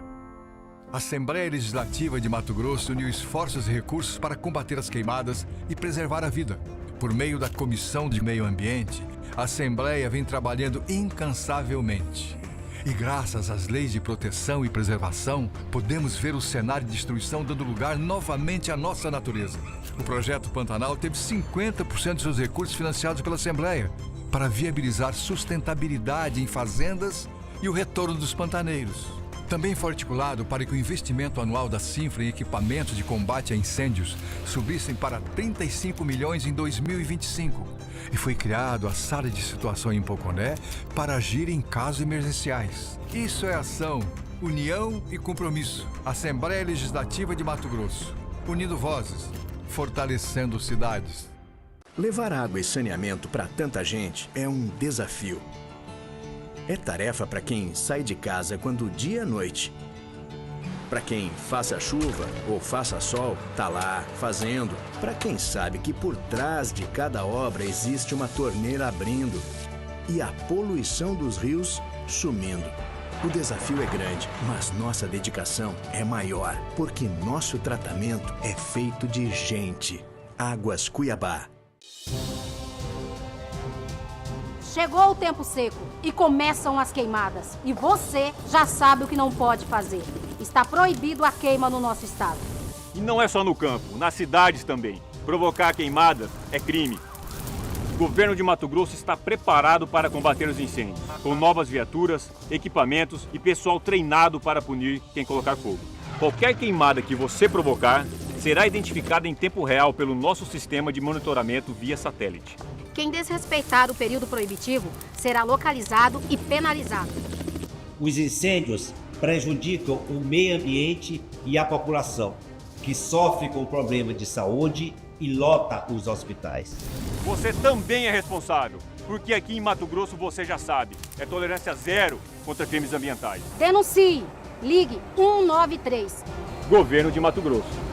A Assembleia Legislativa de Mato Grosso uniu esforços e recursos para combater as queimadas e preservar a vida. Por meio da Comissão de Meio Ambiente, a Assembleia vem trabalhando incansavelmente. E graças às leis de proteção e preservação, podemos ver o cenário de destruição dando lugar novamente à nossa natureza. O projeto Pantanal teve 50% de seus recursos financiados pela Assembleia para viabilizar sustentabilidade em fazendas e o retorno dos pantaneiros. Também foi articulado para que o investimento anual da Cinfra em equipamentos de combate a incêndios subissem para 35 milhões em 2025. E foi criado a Sala de Situação em Poconé para agir em casos emergenciais. Isso é ação, união e compromisso. Assembleia Legislativa de Mato Grosso. Unindo vozes, fortalecendo cidades.
Levar água e saneamento para tanta gente é um desafio. É tarefa para quem sai de casa quando o dia é noite. Para quem faça chuva ou faça sol, tá lá fazendo. Para quem sabe que por trás de cada obra existe uma torneira abrindo e a poluição dos rios sumindo. O desafio é grande, mas nossa dedicação é maior, porque nosso tratamento é feito de gente. Águas Cuiabá.
Chegou o tempo seco e começam as queimadas. E você já sabe o que não pode fazer. Está proibido a queima no nosso estado.
E não é só no campo, nas cidades também. Provocar queimadas é crime. O governo de Mato Grosso está preparado para combater os incêndios, com novas viaturas, equipamentos e pessoal treinado para punir quem colocar fogo. Qualquer queimada que você provocar será identificada em tempo real pelo nosso sistema de monitoramento via satélite.
Quem desrespeitar o período proibitivo será localizado e penalizado.
Os incêndios prejudicam o meio ambiente e a população, que sofre com problema de saúde e lota os hospitais.
Você também é responsável, porque aqui em Mato Grosso você já sabe, é tolerância zero contra crimes ambientais.
Denuncie! Ligue 193.
Governo de Mato Grosso.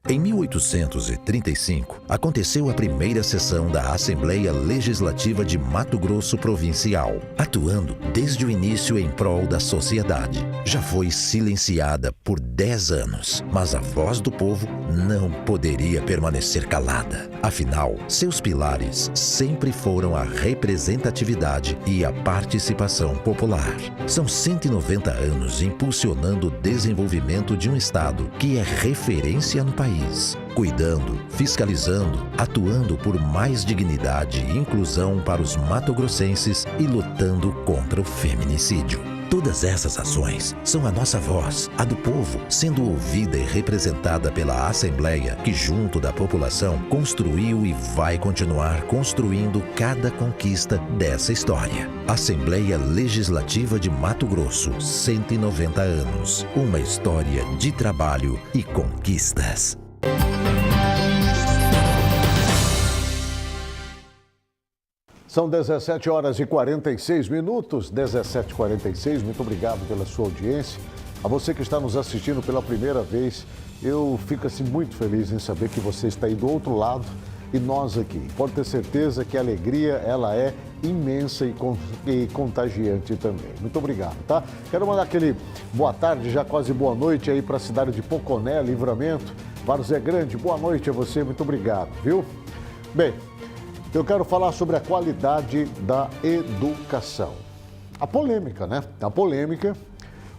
Em 1835, aconteceu a primeira sessão da Assembleia Legislativa de Mato Grosso Provincial, atuando desde o início em prol da sociedade. Já foi silenciada por 10 anos, mas a voz do povo não poderia permanecer calada. Afinal, seus pilares sempre foram a representatividade e a participação popular. São 190 anos impulsionando o desenvolvimento de um Estado que é referência no país. Cuidando, fiscalizando, atuando por mais dignidade e inclusão para os matogrossenses e lutando contra o feminicídio. Todas essas ações são a nossa voz, a do povo, sendo ouvida e representada pela Assembleia, que junto da população construiu e vai continuar construindo cada conquista dessa história. Assembleia Legislativa de Mato Grosso, 190 anos. Uma história de trabalho e conquistas.
São 17 horas e 46 minutos, 17h46. Muito obrigado pela sua audiência. A você que está nos assistindo pela primeira vez, eu fico assim muito feliz em saber que você está aí do outro lado e nós aqui. Pode ter certeza que a alegria, ela é imensa e contagiante também. Muito obrigado, tá? Quero mandar aquele boa tarde, já quase boa noite aí para a cidade de Poconé, Livramento. Várzea Grande, boa noite a você, muito obrigado, viu? Bem, eu quero falar sobre a qualidade da educação. A polêmica, né? A polêmica,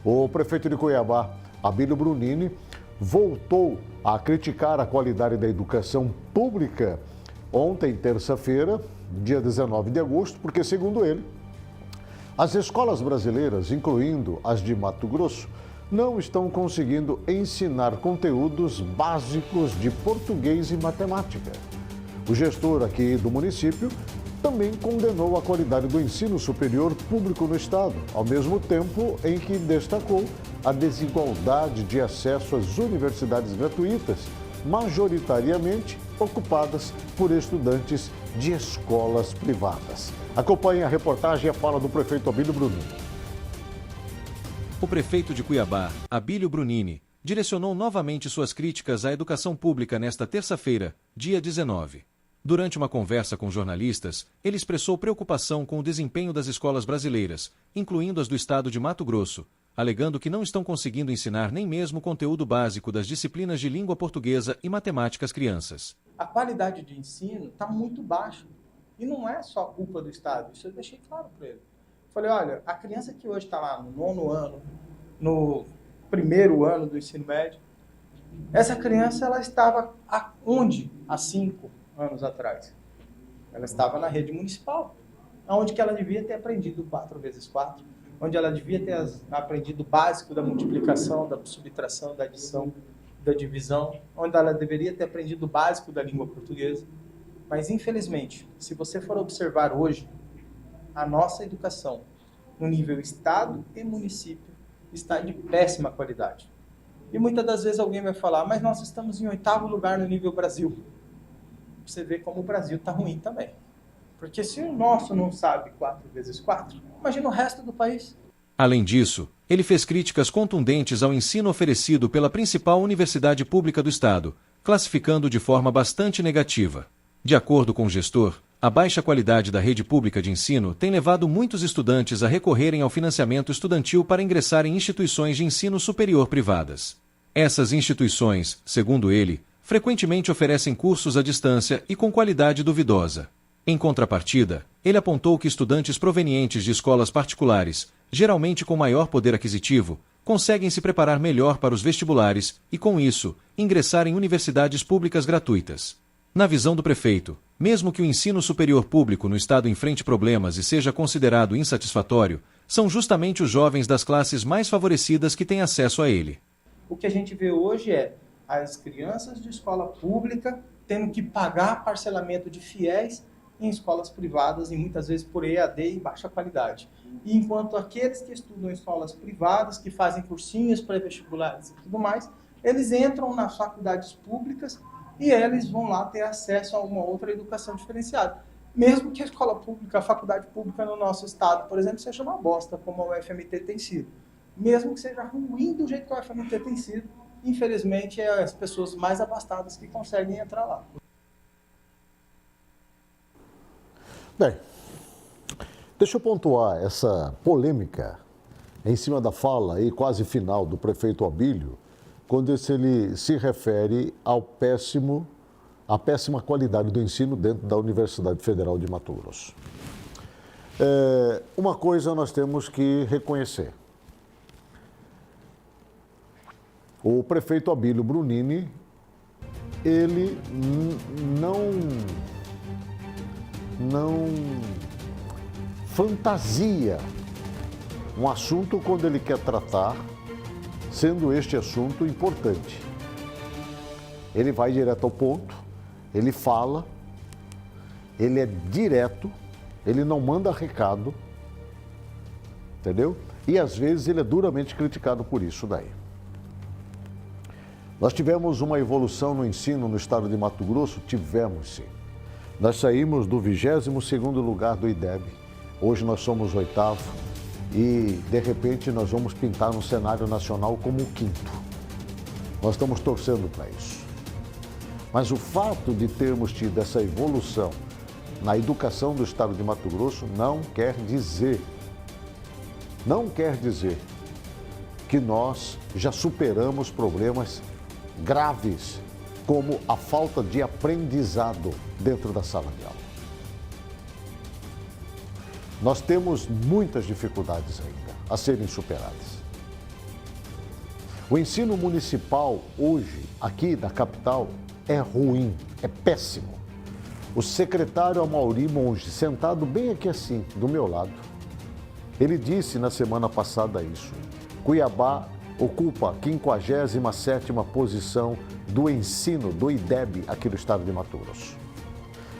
o prefeito de Cuiabá, Abílio Brunini, voltou a criticar a qualidade da educação pública ontem, terça-feira, dia 19 de agosto, porque, segundo ele, as escolas brasileiras, incluindo as de Mato Grosso, não estão conseguindo ensinar conteúdos básicos de português e matemática. O gestor aqui do município também condenou a qualidade do ensino superior público no estado, ao mesmo tempo em que destacou a desigualdade de acesso às universidades gratuitas, majoritariamente ocupadas por estudantes de escolas privadas. Acompanhe a reportagem e a fala do prefeito Abílio Brunini.
O prefeito de Cuiabá, Abílio Brunini, direcionou novamente suas críticas à educação pública nesta terça-feira, dia 19. Durante uma conversa com jornalistas, ele expressou preocupação com o desempenho das escolas brasileiras, incluindo as do estado de Mato Grosso, alegando que não estão conseguindo ensinar nem mesmo o conteúdo básico das disciplinas de língua portuguesa e matemática às crianças.
A qualidade de ensino está muito baixa. E não é só culpa do Estado, isso eu deixei claro para ele. Falei, olha, a criança que hoje está lá no 9º ano, no 1º ano do ensino médio, essa criança ela estava onde há 5 anos atrás? Ela estava na rede municipal, onde que ela devia ter aprendido 4 vezes 4, onde ela devia ter aprendido o básico da multiplicação, da subtração, da adição, da divisão, onde ela deveria ter aprendido o básico da língua portuguesa. Mas, infelizmente, se você for observar hoje, a nossa educação, no nível estado e município, está de péssima qualidade. E muitas das vezes alguém vai falar, mas nós estamos em 8º lugar no nível Brasil. Você vê como o Brasil está ruim também. Porque se o nosso não sabe 4 vezes 4, imagina o resto do país.
Além disso, ele fez críticas contundentes ao ensino oferecido pela principal universidade pública do estado, classificando de forma bastante negativa. De acordo com o gestor, a baixa qualidade da rede pública de ensino tem levado muitos estudantes a recorrerem ao financiamento estudantil para ingressar em instituições de ensino superior privadas. Essas instituições, segundo ele, frequentemente oferecem cursos à distância e com qualidade duvidosa. Em contrapartida, ele apontou que estudantes provenientes de escolas particulares, geralmente com maior poder aquisitivo, conseguem se preparar melhor para os vestibulares e, com isso, ingressar em universidades públicas gratuitas. Na visão do prefeito, mesmo que o ensino superior público no estado enfrente problemas e seja considerado insatisfatório, são justamente os jovens das classes mais favorecidas que têm acesso a ele.
O que a gente vê hoje é as crianças de escola pública tendo que pagar parcelamento de fiéis em escolas privadas e muitas vezes por EAD em baixa qualidade. E enquanto aqueles que estudam em escolas privadas, que fazem cursinhos pré-vestibulares e tudo mais, eles entram nas faculdades públicas e eles vão lá ter acesso a uma outra educação diferenciada. Mesmo que a escola pública, a faculdade pública no nosso estado, por exemplo, seja uma bosta, como a UFMT tem sido. Mesmo que seja ruim do jeito que a UFMT tem sido, infelizmente é as pessoas mais abastadas que conseguem entrar lá.
Bem, deixa eu pontuar essa polêmica em cima da fala aí quase final do prefeito Abílio, quando ele se refere à péssima qualidade do ensino dentro da Universidade Federal de Mato Grosso. Uma coisa nós temos que reconhecer. O prefeito Abílio Brunini, ele não fantasia um assunto quando ele quer tratar, sendo este assunto importante. Ele vai direto ao ponto, ele fala, ele é direto, ele não manda recado, entendeu? E às vezes ele é duramente criticado por isso daí. Nós tivemos uma evolução no ensino no estado de Mato Grosso? Tivemos sim. Nós saímos do 22º lugar do IDEB, hoje nós somos 8º. E, de repente, nós vamos pintar no cenário nacional como o 5º. Nós estamos torcendo para isso. Mas o fato de termos tido essa evolução na educação do estado de Mato Grosso não quer dizer que nós já superamos problemas graves, como a falta de aprendizado dentro da sala de aula. Nós temos muitas dificuldades ainda a serem superadas. O ensino municipal hoje, aqui na capital, é ruim, é péssimo. O secretário Amaury Monge, sentado bem aqui assim, do meu lado, ele disse na semana passada isso. Cuiabá ocupa a 57ª posição do ensino do IDEB aqui no estado de Mato Grosso.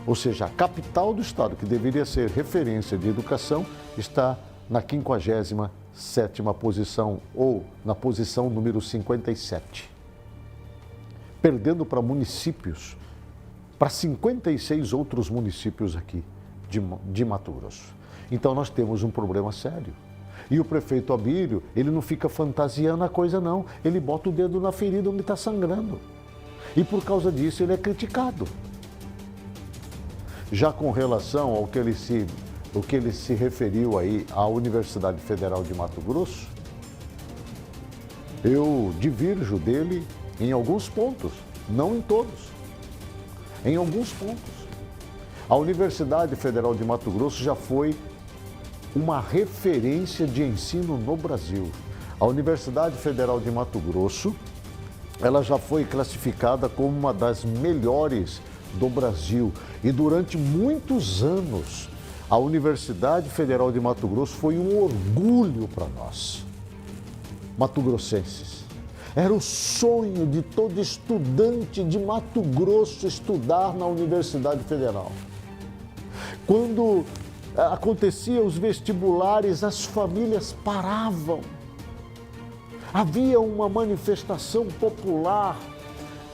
Ou seja, a capital do estado, que deveria ser referência de educação, está na 57ª posição, ou na posição número 57. Perdendo para municípios, para 56 outros municípios aqui de Mato Grosso. Então nós temos um problema sério. E o prefeito Abílio, ele não fica fantasiando a coisa não, ele bota o dedo na ferida onde está sangrando. E por causa disso ele é criticado. já com relação ao que ele se referiu aí à Universidade Federal de Mato Grosso, eu divirjo dele em alguns pontos, não em todos, em alguns pontos. A Universidade Federal de Mato Grosso já foi uma referência de ensino no Brasil. A Universidade Federal de Mato Grosso, ela já foi classificada como uma das melhores do Brasil. E durante muitos anos, a Universidade Federal de Mato Grosso foi um orgulho para nós, mato-grossenses. Era o sonho de todo estudante de Mato Grosso estudar na Universidade Federal. Quando aconteciam os vestibulares, as famílias paravam. Havia uma manifestação popular,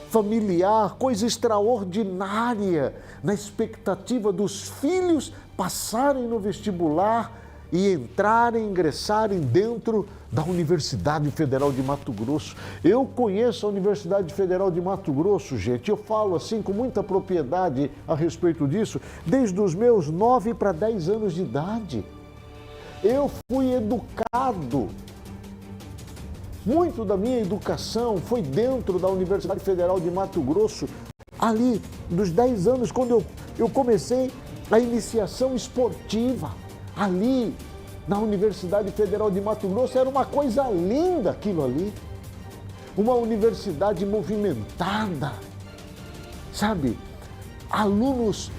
familiar, coisa extraordinária, na expectativa dos filhos passarem no vestibular e ingressarem dentro da Universidade Federal de Mato Grosso. Eu conheço a Universidade Federal de Mato Grosso, gente, eu falo assim com muita propriedade a respeito disso, desde os meus 9 para 10 anos de idade. Eu fui educado. Muito da minha educação foi dentro da Universidade Federal de Mato Grosso, ali dos 10 anos, quando eu comecei a iniciação esportiva. Ali, na Universidade Federal de Mato Grosso, era uma coisa linda aquilo ali. Uma universidade movimentada, sabe? Alunos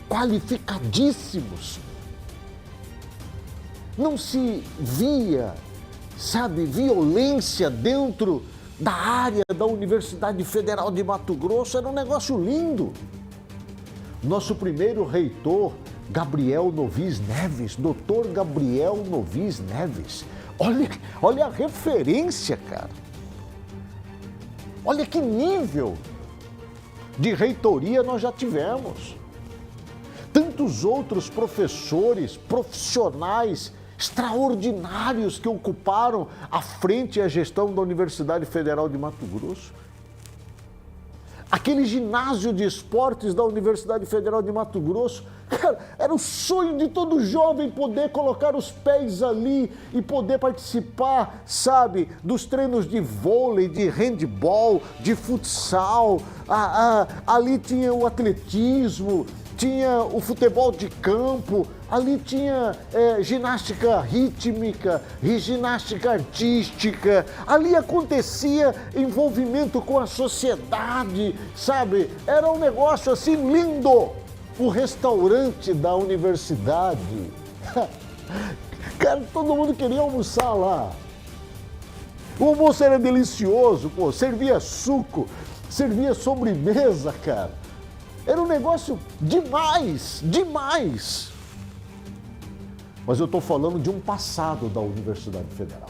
qualificadíssimos. Não se via, violência dentro da área da Universidade Federal de Mato Grosso. Era um negócio lindo. Nosso primeiro reitor, Gabriel Novis Neves, doutor Gabriel Novis Neves. Olha a referência, cara. Olha que nível de reitoria nós já tivemos. Tantos outros professores, profissionais extraordinários que ocuparam a frente e a gestão da Universidade Federal de Mato Grosso. Aquele ginásio de esportes da Universidade Federal de Mato Grosso, cara, era o sonho de todo jovem poder colocar os pés ali e poder participar, dos treinos de vôlei, de handebol, de futsal. Ali tinha o atletismo, tinha o futebol de campo, ali tinha ginástica rítmica e ginástica artística, ali acontecia envolvimento com a sociedade, Era um negócio assim lindo. O restaurante da universidade, cara, todo mundo queria almoçar lá. O almoço era delicioso, servia suco, servia sobremesa, cara. Era um negócio demais. Mas eu estou falando de um passado da Universidade Federal,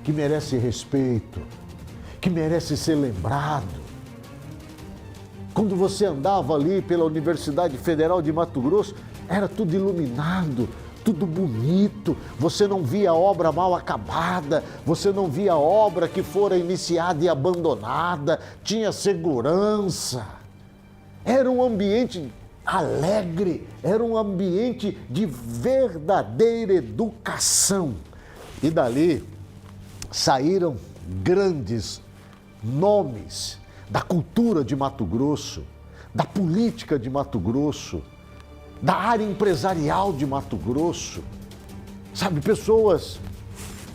que merece respeito, que merece ser lembrado. Quando você andava ali pela Universidade Federal de Mato Grosso, era tudo iluminado, tudo bonito, você não via obra mal acabada, você não via obra que fora iniciada e abandonada, tinha segurança. Era um ambiente alegre, era um ambiente de verdadeira educação. E dali saíram grandes nomes da cultura de Mato Grosso, da política de Mato Grosso, da área empresarial de Mato Grosso, pessoas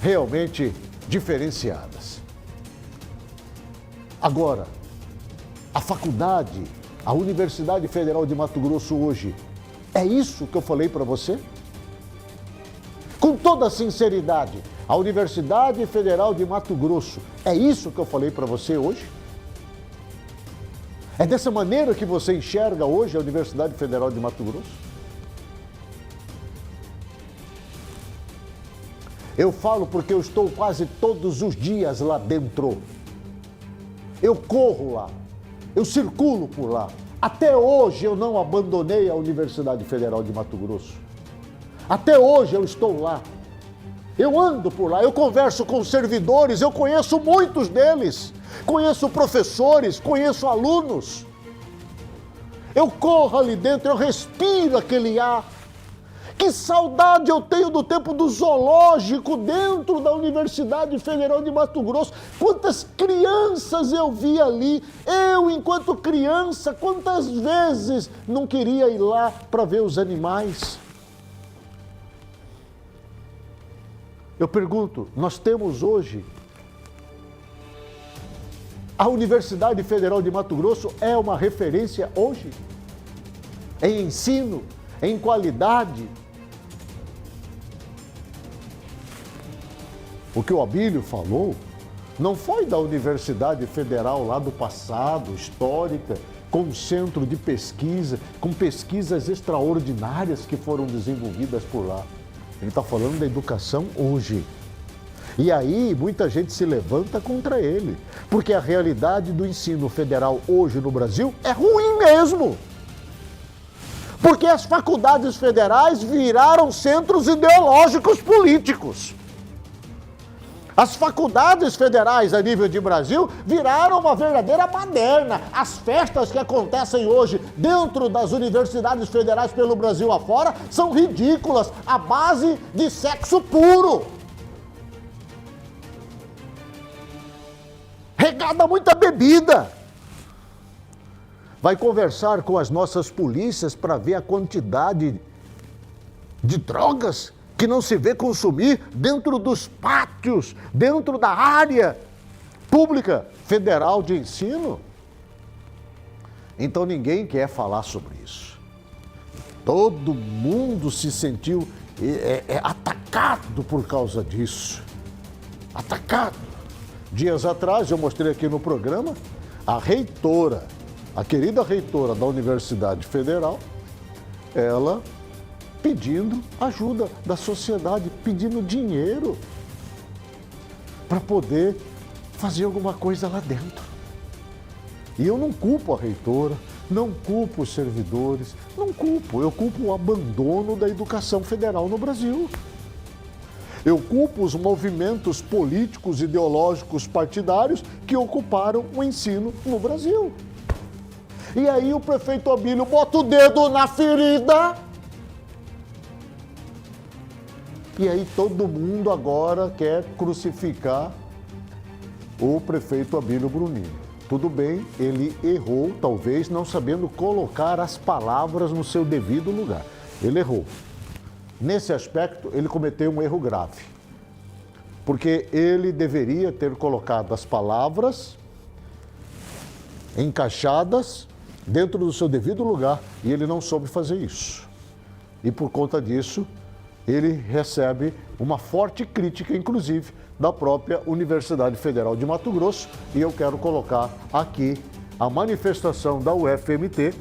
realmente diferenciadas. Agora, a faculdade, a Universidade Federal de Mato Grosso hoje, é isso que eu falei para você? Com toda a sinceridade, a Universidade Federal de Mato Grosso, é isso que eu falei para você hoje? É dessa maneira que você enxerga hoje a Universidade Federal de Mato Grosso? Eu falo porque eu estou quase todos os dias lá dentro. Eu corro lá, eu circulo por lá. Até hoje eu não abandonei a Universidade Federal de Mato Grosso. Até hoje eu estou lá. Eu ando por lá, eu converso com servidores, eu conheço muitos deles. Conheço professores, conheço alunos. eu corro ali dentro, eu respiro aquele ar. Que saudade eu tenho do tempo do zoológico dentro da Universidade Federal de Mato Grosso. Quantas crianças eu vi ali. Eu, enquanto criança, quantas vezes não queria ir lá para ver os animais. Eu pergunto, nós temos hoje... A Universidade Federal de Mato Grosso é uma referência hoje? Em ensino, em qualidade? O que o Abílio falou não foi da Universidade Federal lá do passado, histórica, com um centro de pesquisa, com pesquisas extraordinárias que foram desenvolvidas por lá. Ele está falando da educação hoje. E aí muita gente se levanta contra ele, porque a realidade do ensino federal hoje no Brasil é ruim mesmo. Porque as faculdades federais viraram centros ideológicos políticos. As faculdades federais a nível de Brasil viraram uma verdadeira baderna. As festas que acontecem hoje dentro das universidades federais pelo Brasil afora são ridículas, à base de sexo puro. Regada muita bebida. Vai conversar com as nossas polícias para ver a quantidade de drogas que não se vê consumir dentro dos pátios, dentro da área pública federal de ensino. Então ninguém quer falar sobre isso. Todo mundo se sentiu atacado por causa disso. Atacado. Dias atrás, eu mostrei aqui no programa, a reitora, a querida reitora da Universidade Federal, ela pedindo ajuda da sociedade, pedindo dinheiro para poder fazer alguma coisa lá dentro. E eu não culpo a reitora, não culpo os servidores, não culpo, eu culpo o abandono da educação federal no Brasil. Eu culpo os movimentos políticos, ideológicos, partidários que ocuparam o ensino no Brasil. E aí o prefeito Abílio bota o dedo na ferida. E aí todo mundo agora quer crucificar o prefeito Abílio Brunini. Tudo bem, ele errou, talvez, não sabendo colocar as palavras no seu devido lugar. Ele errou. Nesse aspecto, ele cometeu um erro grave. Porque ele deveria ter colocado as palavras encaixadas dentro do seu devido lugar e ele não soube fazer isso. E por conta disso, ele recebe uma forte crítica, inclusive, da própria Universidade Federal de Mato Grosso. E eu quero colocar aqui a manifestação da UFMT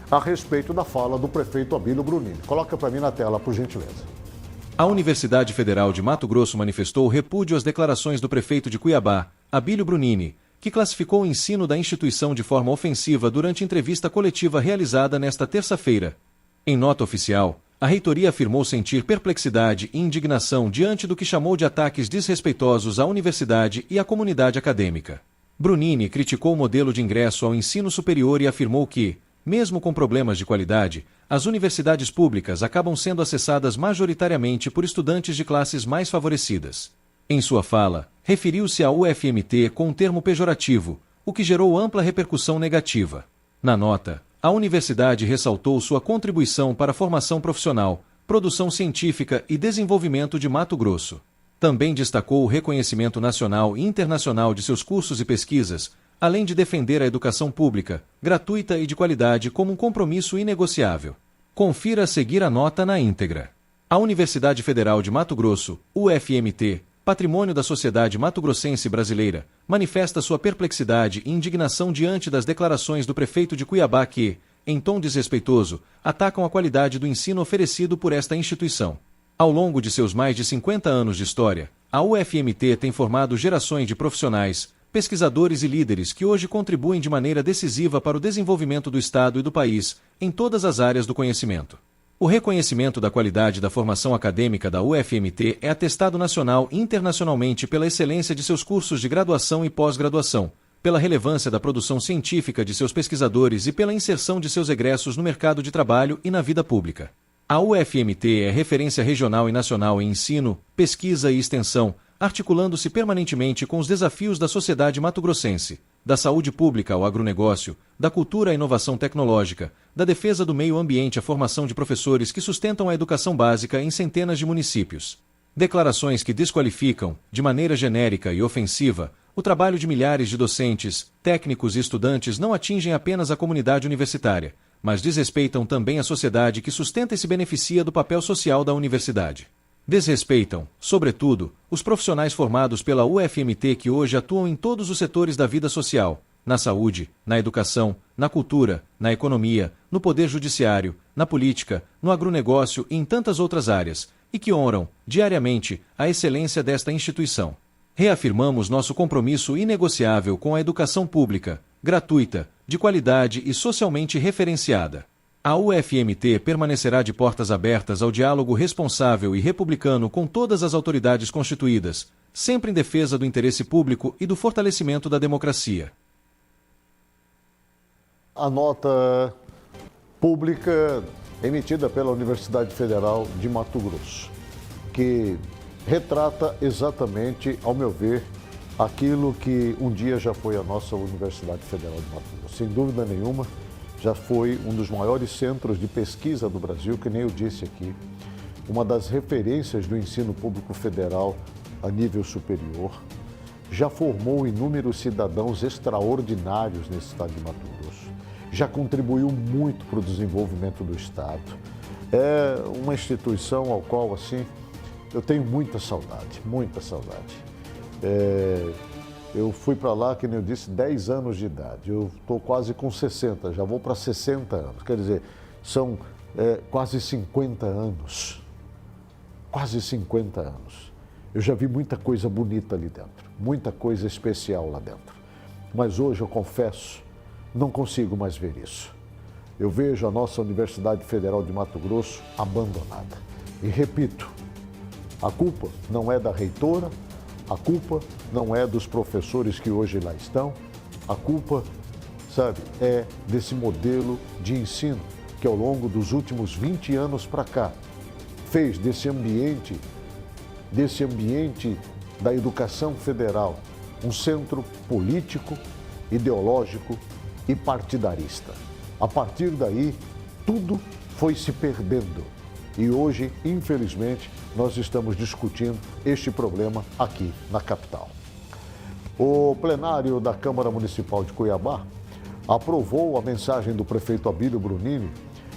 a respeito da fala do prefeito Abílio Brunini. Coloca para mim na tela, por gentileza.
A Universidade Federal de Mato Grosso manifestou repúdio às declarações do prefeito de Cuiabá, Abílio Brunini, que classificou o ensino da instituição de forma ofensiva durante entrevista coletiva realizada nesta terça-feira. Em nota oficial, a reitoria afirmou sentir perplexidade e indignação diante do que chamou de ataques desrespeitosos à universidade e à comunidade acadêmica. Brunini criticou o modelo de ingresso ao ensino superior e afirmou que, mesmo com problemas de qualidade, as universidades públicas acabam sendo acessadas majoritariamente por estudantes de classes mais favorecidas. Em sua fala, referiu-se à UFMT com um termo pejorativo, o que gerou ampla repercussão negativa. Na nota, a universidade ressaltou sua contribuição para a formação profissional, produção científica e desenvolvimento de Mato Grosso. Também destacou o reconhecimento nacional e internacional de seus cursos e pesquisas, além de defender a educação pública, gratuita e de qualidade como um compromisso inegociável. Confira a seguir a nota na íntegra. A Universidade Federal de Mato Grosso, UFMT, patrimônio da sociedade mato-grossense brasileira, manifesta sua perplexidade e indignação diante das declarações do prefeito de Cuiabá que, em tom desrespeitoso, atacam a qualidade do ensino oferecido por esta instituição. Ao longo de seus mais de 50 anos de história, a UFMT tem formado gerações de profissionais, pesquisadores e líderes que hoje contribuem de maneira decisiva para o desenvolvimento do Estado e do país, em todas as áreas do conhecimento. O reconhecimento da qualidade da formação acadêmica da UFMT é atestado nacional e internacionalmente pela excelência de seus cursos de graduação e pós-graduação, pela relevância da produção científica de seus pesquisadores e pela inserção de seus egressos no mercado de trabalho e na vida pública. A UFMT é referência regional e nacional em ensino, pesquisa e extensão, articulando-se permanentemente com os desafios da sociedade mato-grossense, da saúde pública ao agronegócio, da cultura à inovação tecnológica, da defesa do meio ambiente à formação de professores que sustentam a educação básica em centenas de municípios. Declarações que desqualificam, de maneira genérica e ofensiva, o trabalho de milhares de docentes, técnicos e estudantes não atingem apenas a comunidade universitária, mas desrespeitam também a sociedade que sustenta e se beneficia do papel social da universidade. Desrespeitam, sobretudo, os profissionais formados pela UFMT que hoje atuam em todos os setores da vida social, na saúde, na educação, na cultura, na economia, no poder judiciário, na política, no agronegócio e em tantas outras áreas, e que honram, diariamente, a excelência desta instituição. Reafirmamos nosso compromisso inegociável com a educação pública, gratuita, de qualidade e socialmente referenciada. A UFMT permanecerá de portas abertas ao diálogo responsável e republicano com todas as autoridades constituídas, sempre em defesa do interesse público e do fortalecimento da democracia.
A nota pública emitida pela Universidade Federal de Mato Grosso, que retrata exatamente, ao meu ver, aquilo que um dia já foi a nossa Universidade Federal de Mato Grosso. Sem dúvida nenhuma, já foi um dos maiores centros de pesquisa do Brasil, que nem eu disse aqui, uma das referências do ensino público federal a nível superior, já formou inúmeros cidadãos extraordinários nesse estado de Mato Grosso, já contribuiu muito para o desenvolvimento do estado. É uma instituição ao qual, assim, eu tenho muita saudade, muita saudade. Eu fui para lá, que nem eu disse, 10 anos de idade. Eu estou quase com 60, já vou para 60 anos. Quer dizer, são quase 50 anos. Quase 50 anos. Eu já vi muita coisa bonita ali dentro, muita coisa especial lá dentro. Mas hoje, eu confesso, não consigo mais ver isso. Eu vejo a nossa Universidade Federal de Mato Grosso abandonada. E repito, a culpa não é da reitora, a culpa não é dos professores que hoje lá estão, a culpa, sabe, é desse modelo de ensino que ao longo dos últimos 20 anos para cá fez desse ambiente da educação federal um centro político, ideológico e partidarista. A partir daí, tudo foi se perdendo. E hoje, infelizmente, nós estamos discutindo este problema aqui na capital. O plenário da Câmara Municipal de Cuiabá aprovou a mensagem do prefeito Abílio Brunini,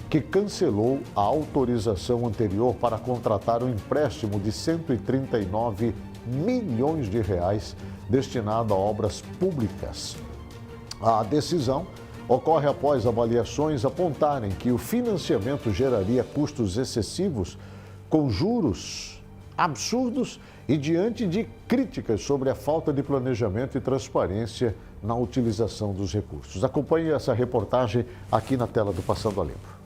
que cancelou a autorização anterior para contratar um empréstimo de 139 milhões de reais destinado a obras públicas. A decisão ocorre após avaliações apontarem que o financiamento geraria custos excessivos, com juros absurdos e diante de críticas sobre a falta de planejamento e transparência na utilização dos recursos. Acompanhe essa reportagem aqui na tela do Passando a Limpo.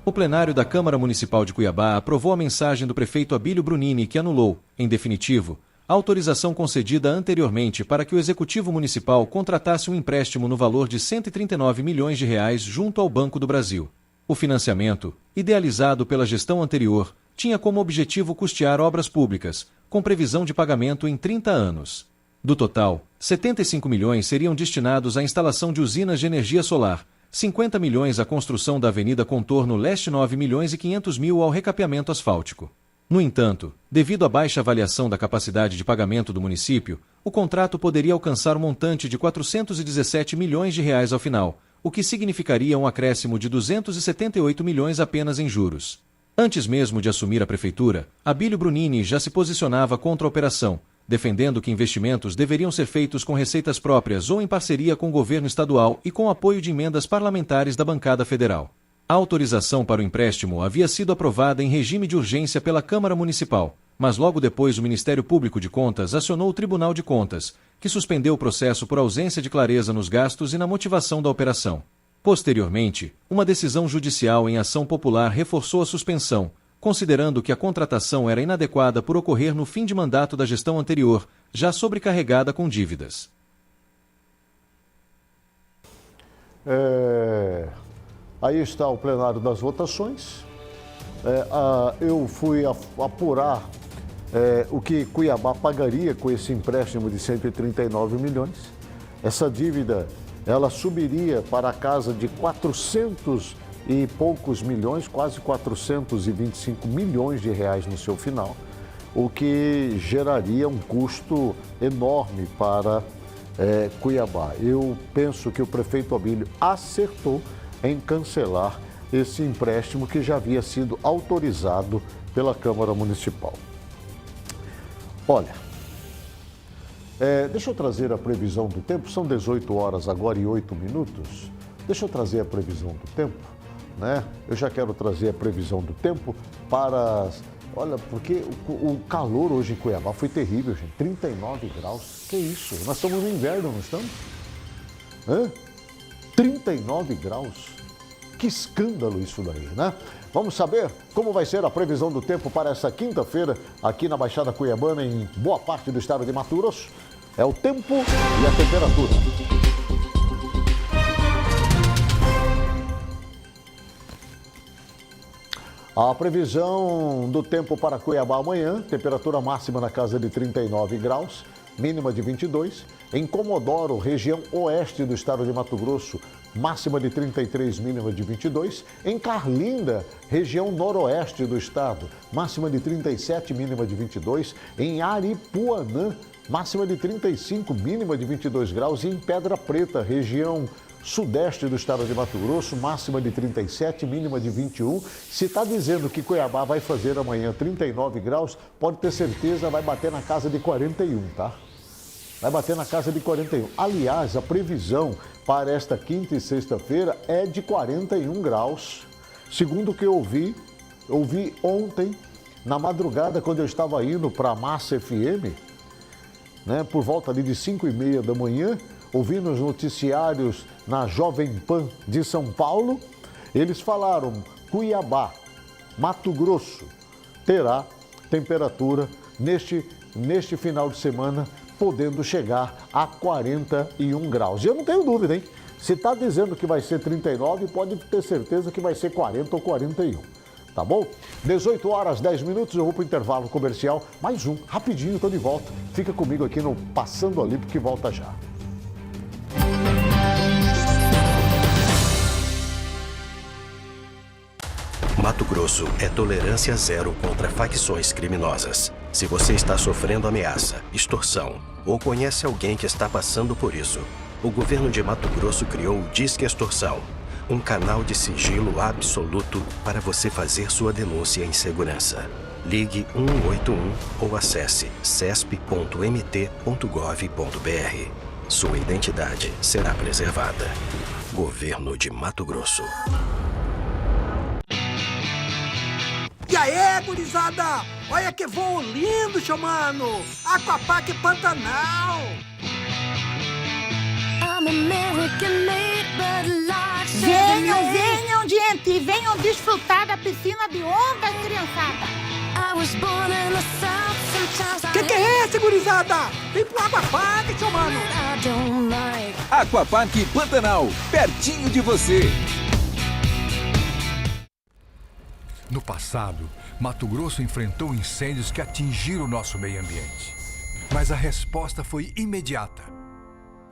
O plenário da Câmara Municipal de Cuiabá aprovou a mensagem do prefeito Abílio Brunini, que anulou, em definitivo, a autorização concedida anteriormente para que o Executivo Municipal contratasse um empréstimo no valor de 139 milhões de reais junto ao Banco do Brasil. O financiamento, idealizado pela gestão anterior, tinha como objetivo custear obras públicas, com previsão de pagamento em 30 anos. Do total, 75 milhões seriam destinados à instalação de usinas de energia solar, 50 milhões à construção da Avenida Contorno Leste, 9 milhões e 500 mil ao recapeamento asfáltico. No entanto, devido à baixa avaliação da capacidade de pagamento do município, o contrato poderia alcançar um montante de 417 milhões de reais ao final, o que significaria um acréscimo de 278 milhões apenas em juros. Antes mesmo de assumir a prefeitura, Abílio Brunini já se posicionava contra a operação, defendendo que investimentos deveriam ser feitos com receitas próprias ou em parceria com o governo estadual e com apoio de emendas parlamentares da bancada federal. A autorização para o empréstimo havia sido aprovada em regime de urgência pela Câmara Municipal, mas logo depois o Ministério Público de Contas acionou o Tribunal de Contas, que suspendeu o processo por ausência de clareza nos gastos e na motivação da operação. Posteriormente, uma decisão judicial em ação popular reforçou a suspensão, considerando que a contratação era inadequada por ocorrer no fim de mandato da gestão anterior, já sobrecarregada com dívidas.
Aí está o plenário das votações. Eu fui apurar o que Cuiabá pagaria com esse empréstimo de 139 milhões. Essa dívida, ela subiria para a casa de 400 e poucos milhões, quase 425 milhões de reais no seu final, o que geraria um custo enorme para Cuiabá. Eu penso que o prefeito Abílio acertou em cancelar esse empréstimo que já havia sido autorizado pela Câmara Municipal. Olha, deixa eu trazer a previsão do tempo, são 18 horas agora e 8 minutos. Deixa eu trazer a previsão do tempo, né? Eu já quero trazer a previsão do tempo para... Olha, porque o calor hoje em Cuiabá foi terrível, gente. 39 graus. Que isso? Nós estamos no inverno, não estamos? 39 graus. Que escândalo isso daí, né? Vamos saber como vai ser a previsão do tempo para essa quinta-feira aqui na Baixada Cuiabana, em boa parte do estado de Mato Grosso. É o tempo e a temperatura. A previsão do tempo para Cuiabá amanhã, temperatura máxima na casa de 39 graus, mínima de 22. Em Comodoro, região oeste do estado de Mato Grosso, máxima de 33, mínima de 22. Em Carlinda, região noroeste do estado, máxima de 37, mínima de 22. Em Aripuanã, máxima de 35, mínima de 22 graus. E em Pedra Preta, região sudeste do estado de Mato Grosso, máxima de 37, mínima de 21. Se está dizendo que Cuiabá vai fazer amanhã 39 graus, pode ter certeza, vai bater na casa de 41, tá? Vai bater na casa de 41. Aliás, a previsão para esta quinta e sexta-feira é de 41 graus. Segundo o que eu ouvi ontem, na madrugada, quando eu estava indo para a Massa FM, né, por volta ali de 5h30 da manhã, ouvindo os noticiários na Jovem Pan de São Paulo, eles falaram: Cuiabá, Mato Grosso, terá temperatura neste final de semana podendo chegar a 41 graus. E eu não tenho dúvida, hein? Se está dizendo que vai ser 39, pode ter certeza que vai ser 40 ou 41. Tá bom? 18 horas, 10 minutos, eu vou para o intervalo comercial. Mais um, rapidinho, estou de volta. Fica comigo aqui no Passando a Limpo, que volta já.
Mato Grosso é tolerância zero contra facções criminosas. Se você está sofrendo ameaça, extorsão ou conhece alguém que está passando por isso, o governo de Mato Grosso criou o Disque Extorsão, um canal de sigilo absoluto para você fazer sua denúncia em segurança. Ligue 181 ou acesse cesp.mt.gov.br. Sua identidade será preservada. Governo de Mato Grosso.
E aí, gurizada? Olha que voo lindo, chamando! Aquapark Pantanal!
Venham, gente! Venham desfrutar da piscina de onda, criançada!
Que é esse, gurizada? Vem pro Aquapark, chamando!
Aquapark Pantanal, pertinho de você!
No passado, Mato Grosso enfrentou incêndios que atingiram o nosso meio ambiente. Mas a resposta foi imediata.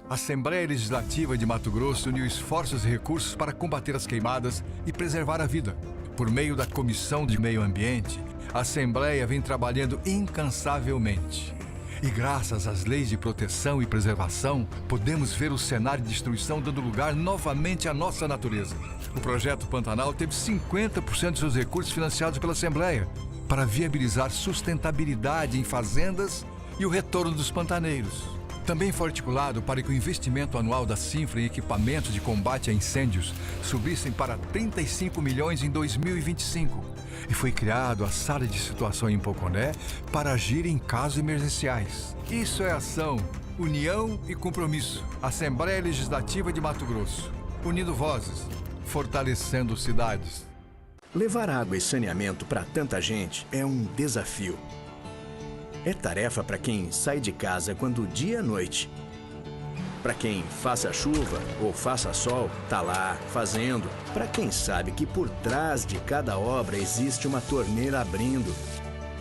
A Assembleia Legislativa de Mato Grosso uniu esforços e recursos para combater as queimadas e preservar a vida. Por meio da Comissão de Meio Ambiente, a Assembleia vem trabalhando incansavelmente. E graças às leis de proteção e preservação, podemos ver o cenário de destruição dando lugar novamente à nossa natureza. O projeto Pantanal teve 50% de seus recursos financiados pela Assembleia para viabilizar sustentabilidade em fazendas e o retorno dos pantaneiros. Também foi articulado para que o investimento anual da Cinfra em equipamentos de combate a incêndios subissem para 35 milhões em 2025. E foi criado a Sala de Situação em Poconé para agir em casos emergenciais. Isso é ação, união e compromisso. Assembleia Legislativa de Mato Grosso. Unindo vozes, fortalecendo cidades.
Levar água e saneamento para tanta gente é um desafio. É tarefa para quem sai de casa quando dia é noite. Para quem faça chuva ou faça sol, tá lá, fazendo. Para quem sabe que por trás de cada obra existe uma torneira abrindo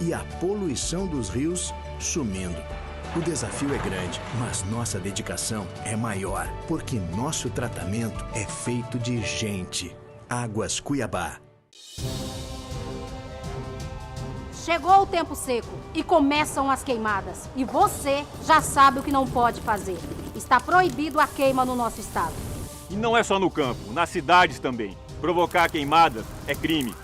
e a poluição dos rios sumindo. O desafio é grande, mas nossa dedicação é maior, porque nosso tratamento é feito de gente. Águas Cuiabá.
Chegou o tempo seco e começam as queimadas. E você já sabe o que não pode fazer. Está proibido a queima no nosso estado.
E não é só no campo, nas cidades também. Provocar queimadas é crime.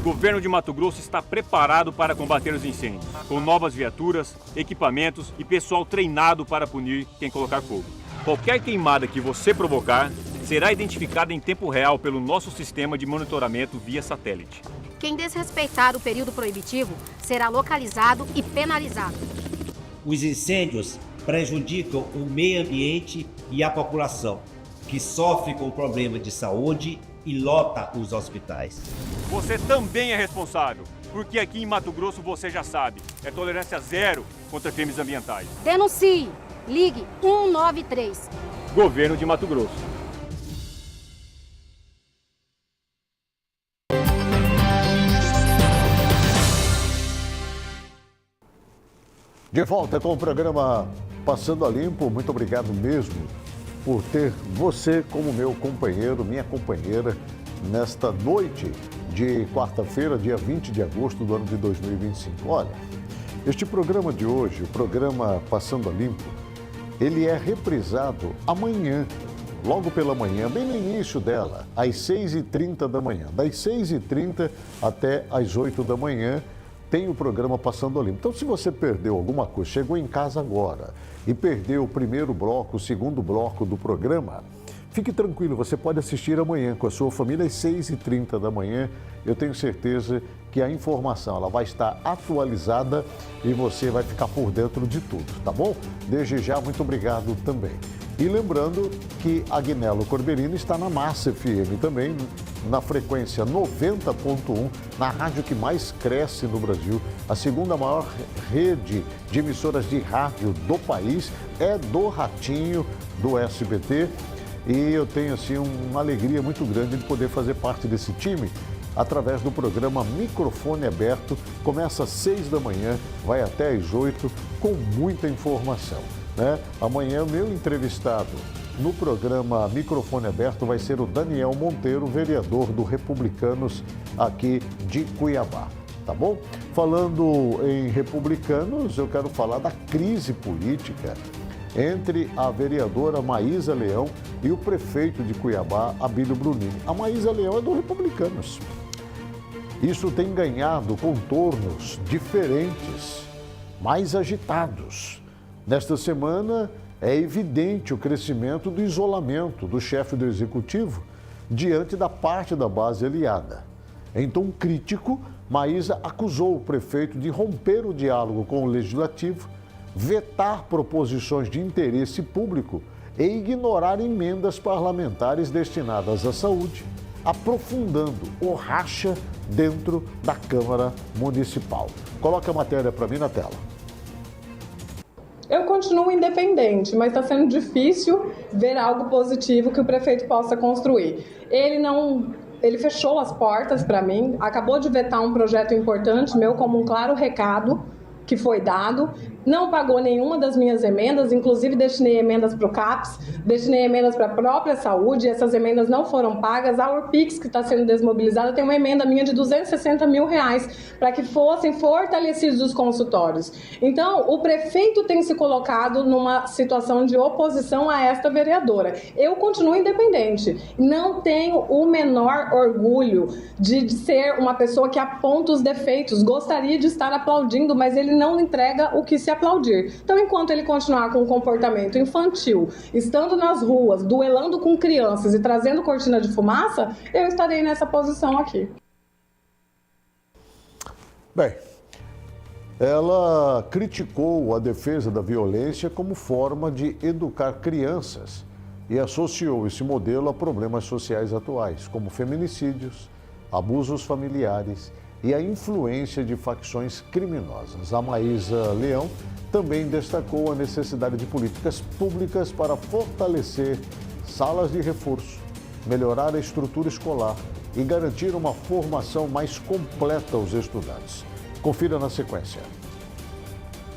O governo de Mato Grosso está preparado para combater os incêndios, com novas viaturas, equipamentos e pessoal treinado para punir quem colocar fogo. Qualquer queimada que você provocar será identificada em tempo real pelo nosso sistema de monitoramento via satélite.
Quem desrespeitar o período proibitivo será localizado e penalizado.
Os incêndios prejudicam o meio ambiente e a população, que sofre com problema de saúde e lota os hospitais.
Você também é responsável, porque aqui em Mato Grosso você já sabe, é tolerância zero contra crimes ambientais.
Denuncie! Ligue 193.
Governo de Mato Grosso.
De volta com o programa Passando a Limpo. Muito obrigado mesmo por ter você como meu companheiro, minha companheira, nesta noite de quarta-feira, dia 20 de agosto do ano de 2025. Olha, este programa de hoje, o programa Passando a Limpo, ele é reprisado amanhã, logo pela manhã, bem no início dela, às 6h30 da manhã. Das 6h30 até às 8 da manhã, tem o programa Passando a Limpo. Então, se você perdeu alguma coisa, chegou em casa agora e perdeu o primeiro bloco, o segundo bloco do programa, fique tranquilo, você pode assistir amanhã com a sua família às 6h30 da manhã. Eu tenho certeza que a informação ela vai estar atualizada e você vai ficar por dentro de tudo, tá bom? Desde já, muito obrigado também. E lembrando que Agnello Corberino está na Massa FM também, na frequência 90.1, na rádio que mais cresce no Brasil. A segunda maior rede de emissoras de rádio do país é do Ratinho, do SBT. E eu tenho assim uma alegria muito grande de poder fazer parte desse time através do programa Microfone Aberto. Começa às 6 da manhã, vai até às 8, com muita informação, né? Amanhã o meu entrevistado no programa Microfone Aberto vai ser o Daniel Monteiro, vereador do Republicanos aqui de Cuiabá, tá bom? Falando em republicanos, eu quero falar da crise política entre a vereadora Maísa Leão e o prefeito de Cuiabá, Abílio Brunini. A Maísa Leão é do Republicanos. Isso tem ganhado contornos diferentes, mais agitados. Nesta semana, é evidente o crescimento do isolamento do chefe do executivo diante da parte da base aliada. Em tom crítico, Maísa acusou o prefeito de romper o diálogo com o legislativo, vetar proposições de interesse público e ignorar emendas parlamentares destinadas à saúde, aprofundando o racha dentro da Câmara Municipal. Coloca a matéria para mim na tela.
Eu continuo independente, mas está sendo difícil ver algo positivo que o prefeito possa construir. Ele fechou as portas para mim, acabou de vetar um projeto importante meu como um claro recado que foi dado, não pagou nenhuma das minhas emendas, inclusive destinei emendas para o CAPS, destinei emendas para a própria saúde, e essas emendas não foram pagas. A Urpix, que está sendo desmobilizada, tem uma emenda minha de R$260 mil para que fossem fortalecidos os consultórios. Então, o prefeito tem se colocado numa situação de oposição a esta vereadora. Eu continuo independente, não tenho o menor orgulho de ser uma pessoa que aponta os defeitos, gostaria de estar aplaudindo, mas ele não entrega o que se aplaudir. Então, enquanto ele continuar com um comportamento infantil, estando nas ruas, duelando com crianças e trazendo cortina de fumaça, eu estarei nessa posição aqui.
Bem, ela criticou a defesa da violência como forma de educar crianças e associou esse modelo a problemas sociais atuais, como feminicídios, abusos familiares e a influência de facções criminosas. A Maísa Leão também destacou a necessidade de políticas públicas para fortalecer salas de reforço, melhorar a estrutura escolar e garantir uma formação mais completa aos estudantes. Confira na sequência.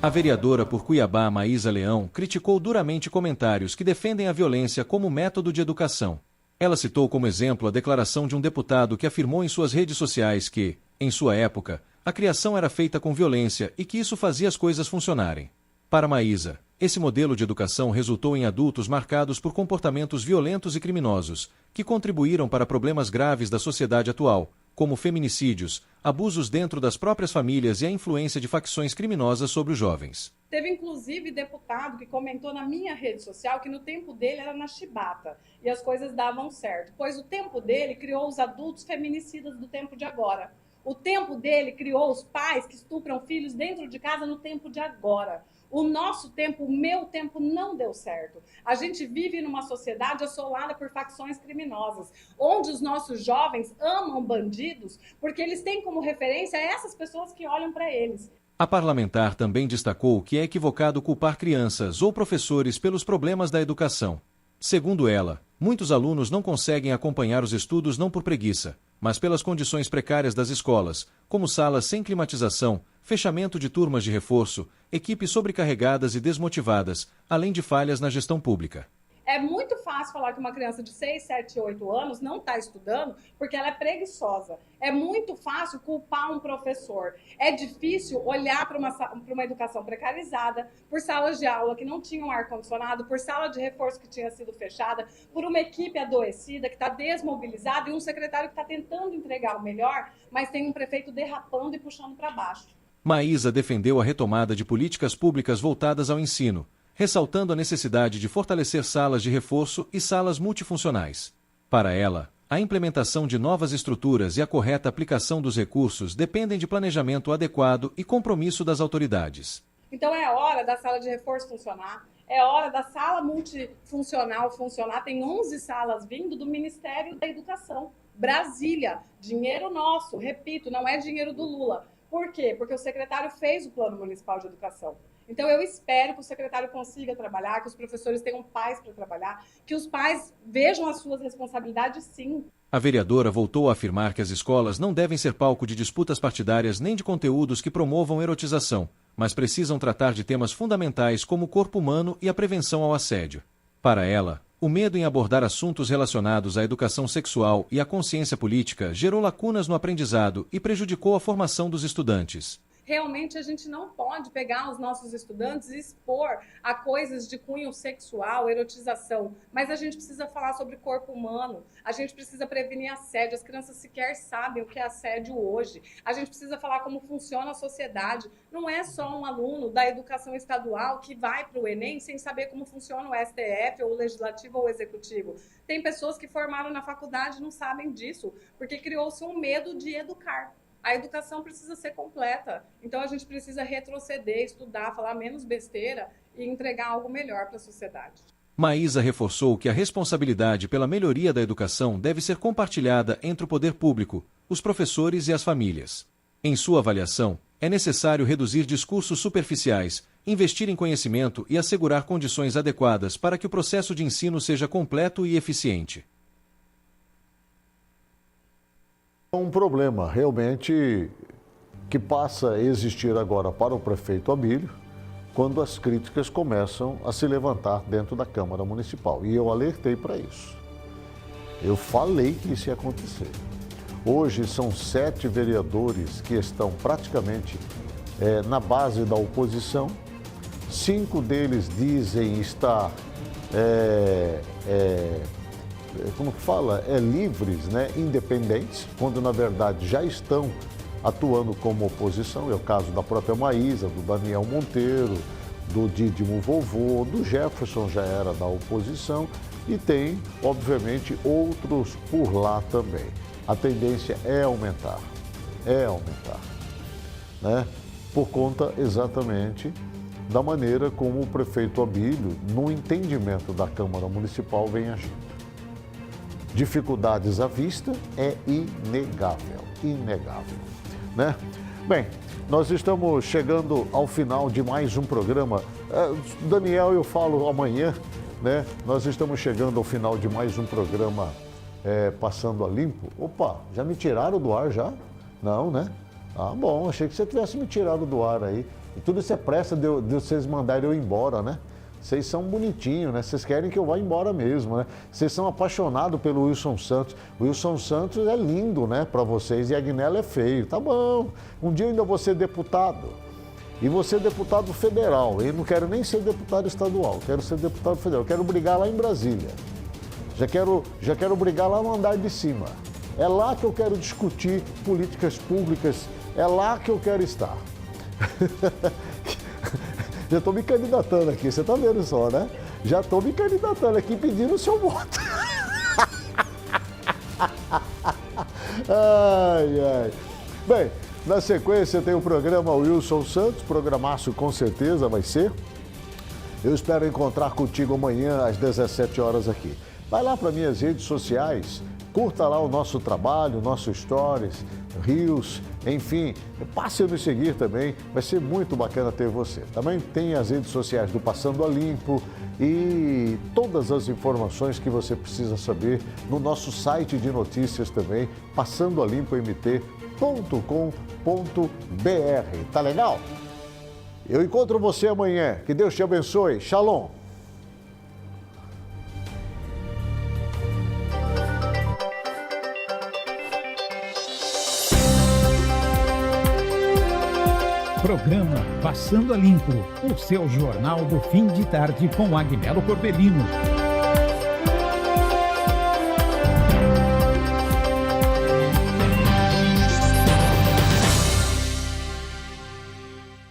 A vereadora por Cuiabá, Maísa Leão, criticou duramente comentários que defendem a violência como método de educação. Ela citou como exemplo a declaração de um deputado que afirmou em suas redes sociais que, em sua época, a criação era feita com violência e que isso fazia as coisas funcionarem. Para Maísa, esse modelo de educação resultou em adultos marcados por comportamentos violentos e criminosos, que contribuíram para problemas graves da sociedade atual, como feminicídios, abusos dentro das próprias famílias e a influência de facções criminosas sobre os jovens.
Teve inclusive deputado que comentou na minha rede social que no tempo dele era na chibata e as coisas davam certo, pois o tempo dele criou os adultos feminicidas do tempo de agora. O tempo dele criou os pais que estupram filhos dentro de casa no tempo de agora. O nosso tempo, o meu tempo, não deu certo. A gente vive numa sociedade assolada por facções criminosas, onde os nossos jovens amam bandidos porque eles têm como referência essas pessoas que olham para eles.
A parlamentar também destacou que é equivocado culpar crianças ou professores pelos problemas da educação. Segundo ela, muitos alunos não conseguem acompanhar os estudos não por preguiça, mas pelas condições precárias das escolas, como salas sem climatização, fechamento de turmas de reforço, equipes sobrecarregadas e desmotivadas, além de falhas na gestão pública.
É muito fácil falar que uma criança de 6, 7, 8 anos não está estudando porque ela é preguiçosa. É muito fácil culpar um professor. É difícil olhar para uma educação precarizada, por salas de aula que não tinham ar-condicionado, por sala de reforço que tinha sido fechada, por uma equipe adoecida que está desmobilizada e um secretário que está tentando entregar o melhor, mas tem um prefeito derrapando e puxando para baixo.
Maísa defendeu a retomada de políticas públicas voltadas ao ensino, ressaltando a necessidade de fortalecer salas de reforço e salas multifuncionais. Para ela, a implementação de novas estruturas e a correta aplicação dos recursos dependem de planejamento adequado e compromisso das autoridades.
Então é hora da sala de reforço funcionar, é hora da sala multifuncional funcionar. Tem 11 salas vindo do Ministério da Educação. Brasília, dinheiro nosso, repito, não é dinheiro do Lula. Por quê? Porque o secretário fez o Plano Municipal de Educação. Então, eu espero que o secretário consiga trabalhar, que os professores tenham pais para trabalhar, que os pais vejam as suas responsabilidades, sim.
A vereadora voltou a afirmar que as escolas não devem ser palco de disputas partidárias nem de conteúdos que promovam erotização, mas precisam tratar de temas fundamentais como o corpo humano e a prevenção ao assédio. Para ela, o medo em abordar assuntos relacionados à educação sexual e à consciência política gerou lacunas no aprendizado e prejudicou a formação dos estudantes.
Realmente a gente não pode pegar os nossos estudantes e expor a coisas de cunho sexual, erotização, mas a gente precisa falar sobre corpo humano, a gente precisa prevenir assédio, as crianças sequer sabem o que é assédio hoje, a gente precisa falar como funciona a sociedade, não é só um aluno da educação estadual que vai para o Enem sem saber como funciona o STF, ou o Legislativo ou o Executivo. Tem pessoas que formaram na faculdade e não sabem disso, porque criou-se um medo de educar. A educação precisa ser completa, então a gente precisa retroceder, estudar, falar menos besteira e entregar algo melhor para a sociedade.
Maísa reforçou que a responsabilidade pela melhoria da educação deve ser compartilhada entre o poder público, os professores e as famílias. Em sua avaliação, é necessário reduzir discursos superficiais, investir em conhecimento e assegurar condições adequadas para que o processo de ensino seja completo e eficiente.
Um problema realmente que passa a existir agora para o prefeito Abílio, quando as críticas começam a se levantar dentro da Câmara Municipal. E eu alertei para isso. Eu falei que isso ia acontecer. Hoje são 7 vereadores que estão praticamente na base da oposição. 5 deles dizem estar como fala, livres, né, independentes, quando na verdade já estão atuando como oposição. É o caso da própria Maísa, do Daniel Monteiro, do Dídimo Vovô, do Jefferson já era da oposição e tem, obviamente, outros por lá também. A tendência é aumentar, né, por conta exatamente da maneira como o prefeito Abílio, no entendimento da Câmara Municipal, vem agindo. Dificuldades à vista é inegável. né? Bem, nós estamos chegando ao final de mais um programa. Daniel, eu falo amanhã, né? Nós estamos chegando ao final de mais um programa Passando a Limpo. Opa, já me tiraram do ar já? Não, né? Ah, bom, achei que você tivesse me tirado do ar aí. E tudo isso é pressa de vocês mandarem eu embora, né? Vocês são bonitinhos, né? Vocês querem que eu vá embora mesmo, né? Vocês são apaixonados pelo Wilson Santos. O Wilson Santos é lindo, né, para vocês, e a Agnello é feio. Tá bom. Um dia eu ainda vou ser deputado. E vou ser deputado federal. Eu não quero nem ser deputado estadual, quero ser deputado federal. Eu quero brigar lá em Brasília. Já quero brigar lá no andar de cima. É lá que eu quero discutir políticas públicas. É lá que eu quero estar. Já estou me candidatando aqui, você está vendo só, né? Já estou me candidatando aqui pedindo o seu voto. Ai, ai. Bem, na sequência tem o programa Wilson Santos, programaço com certeza vai ser. Eu espero encontrar contigo amanhã às 17 horas aqui. Vai lá para minhas redes sociais, curta lá o nosso trabalho, nosso stories, Rios, enfim, passe a nos seguir também, vai ser muito bacana ter você. Também tem as redes sociais do Passando a Limpo e todas as informações que você precisa saber no nosso site de notícias também, passandoalimpomt.com.br. Tá legal? Eu encontro você amanhã. Que Deus te abençoe. Shalom.
Programa Passando a Limpo, o seu jornal do fim de tarde com Agnello Corbellino.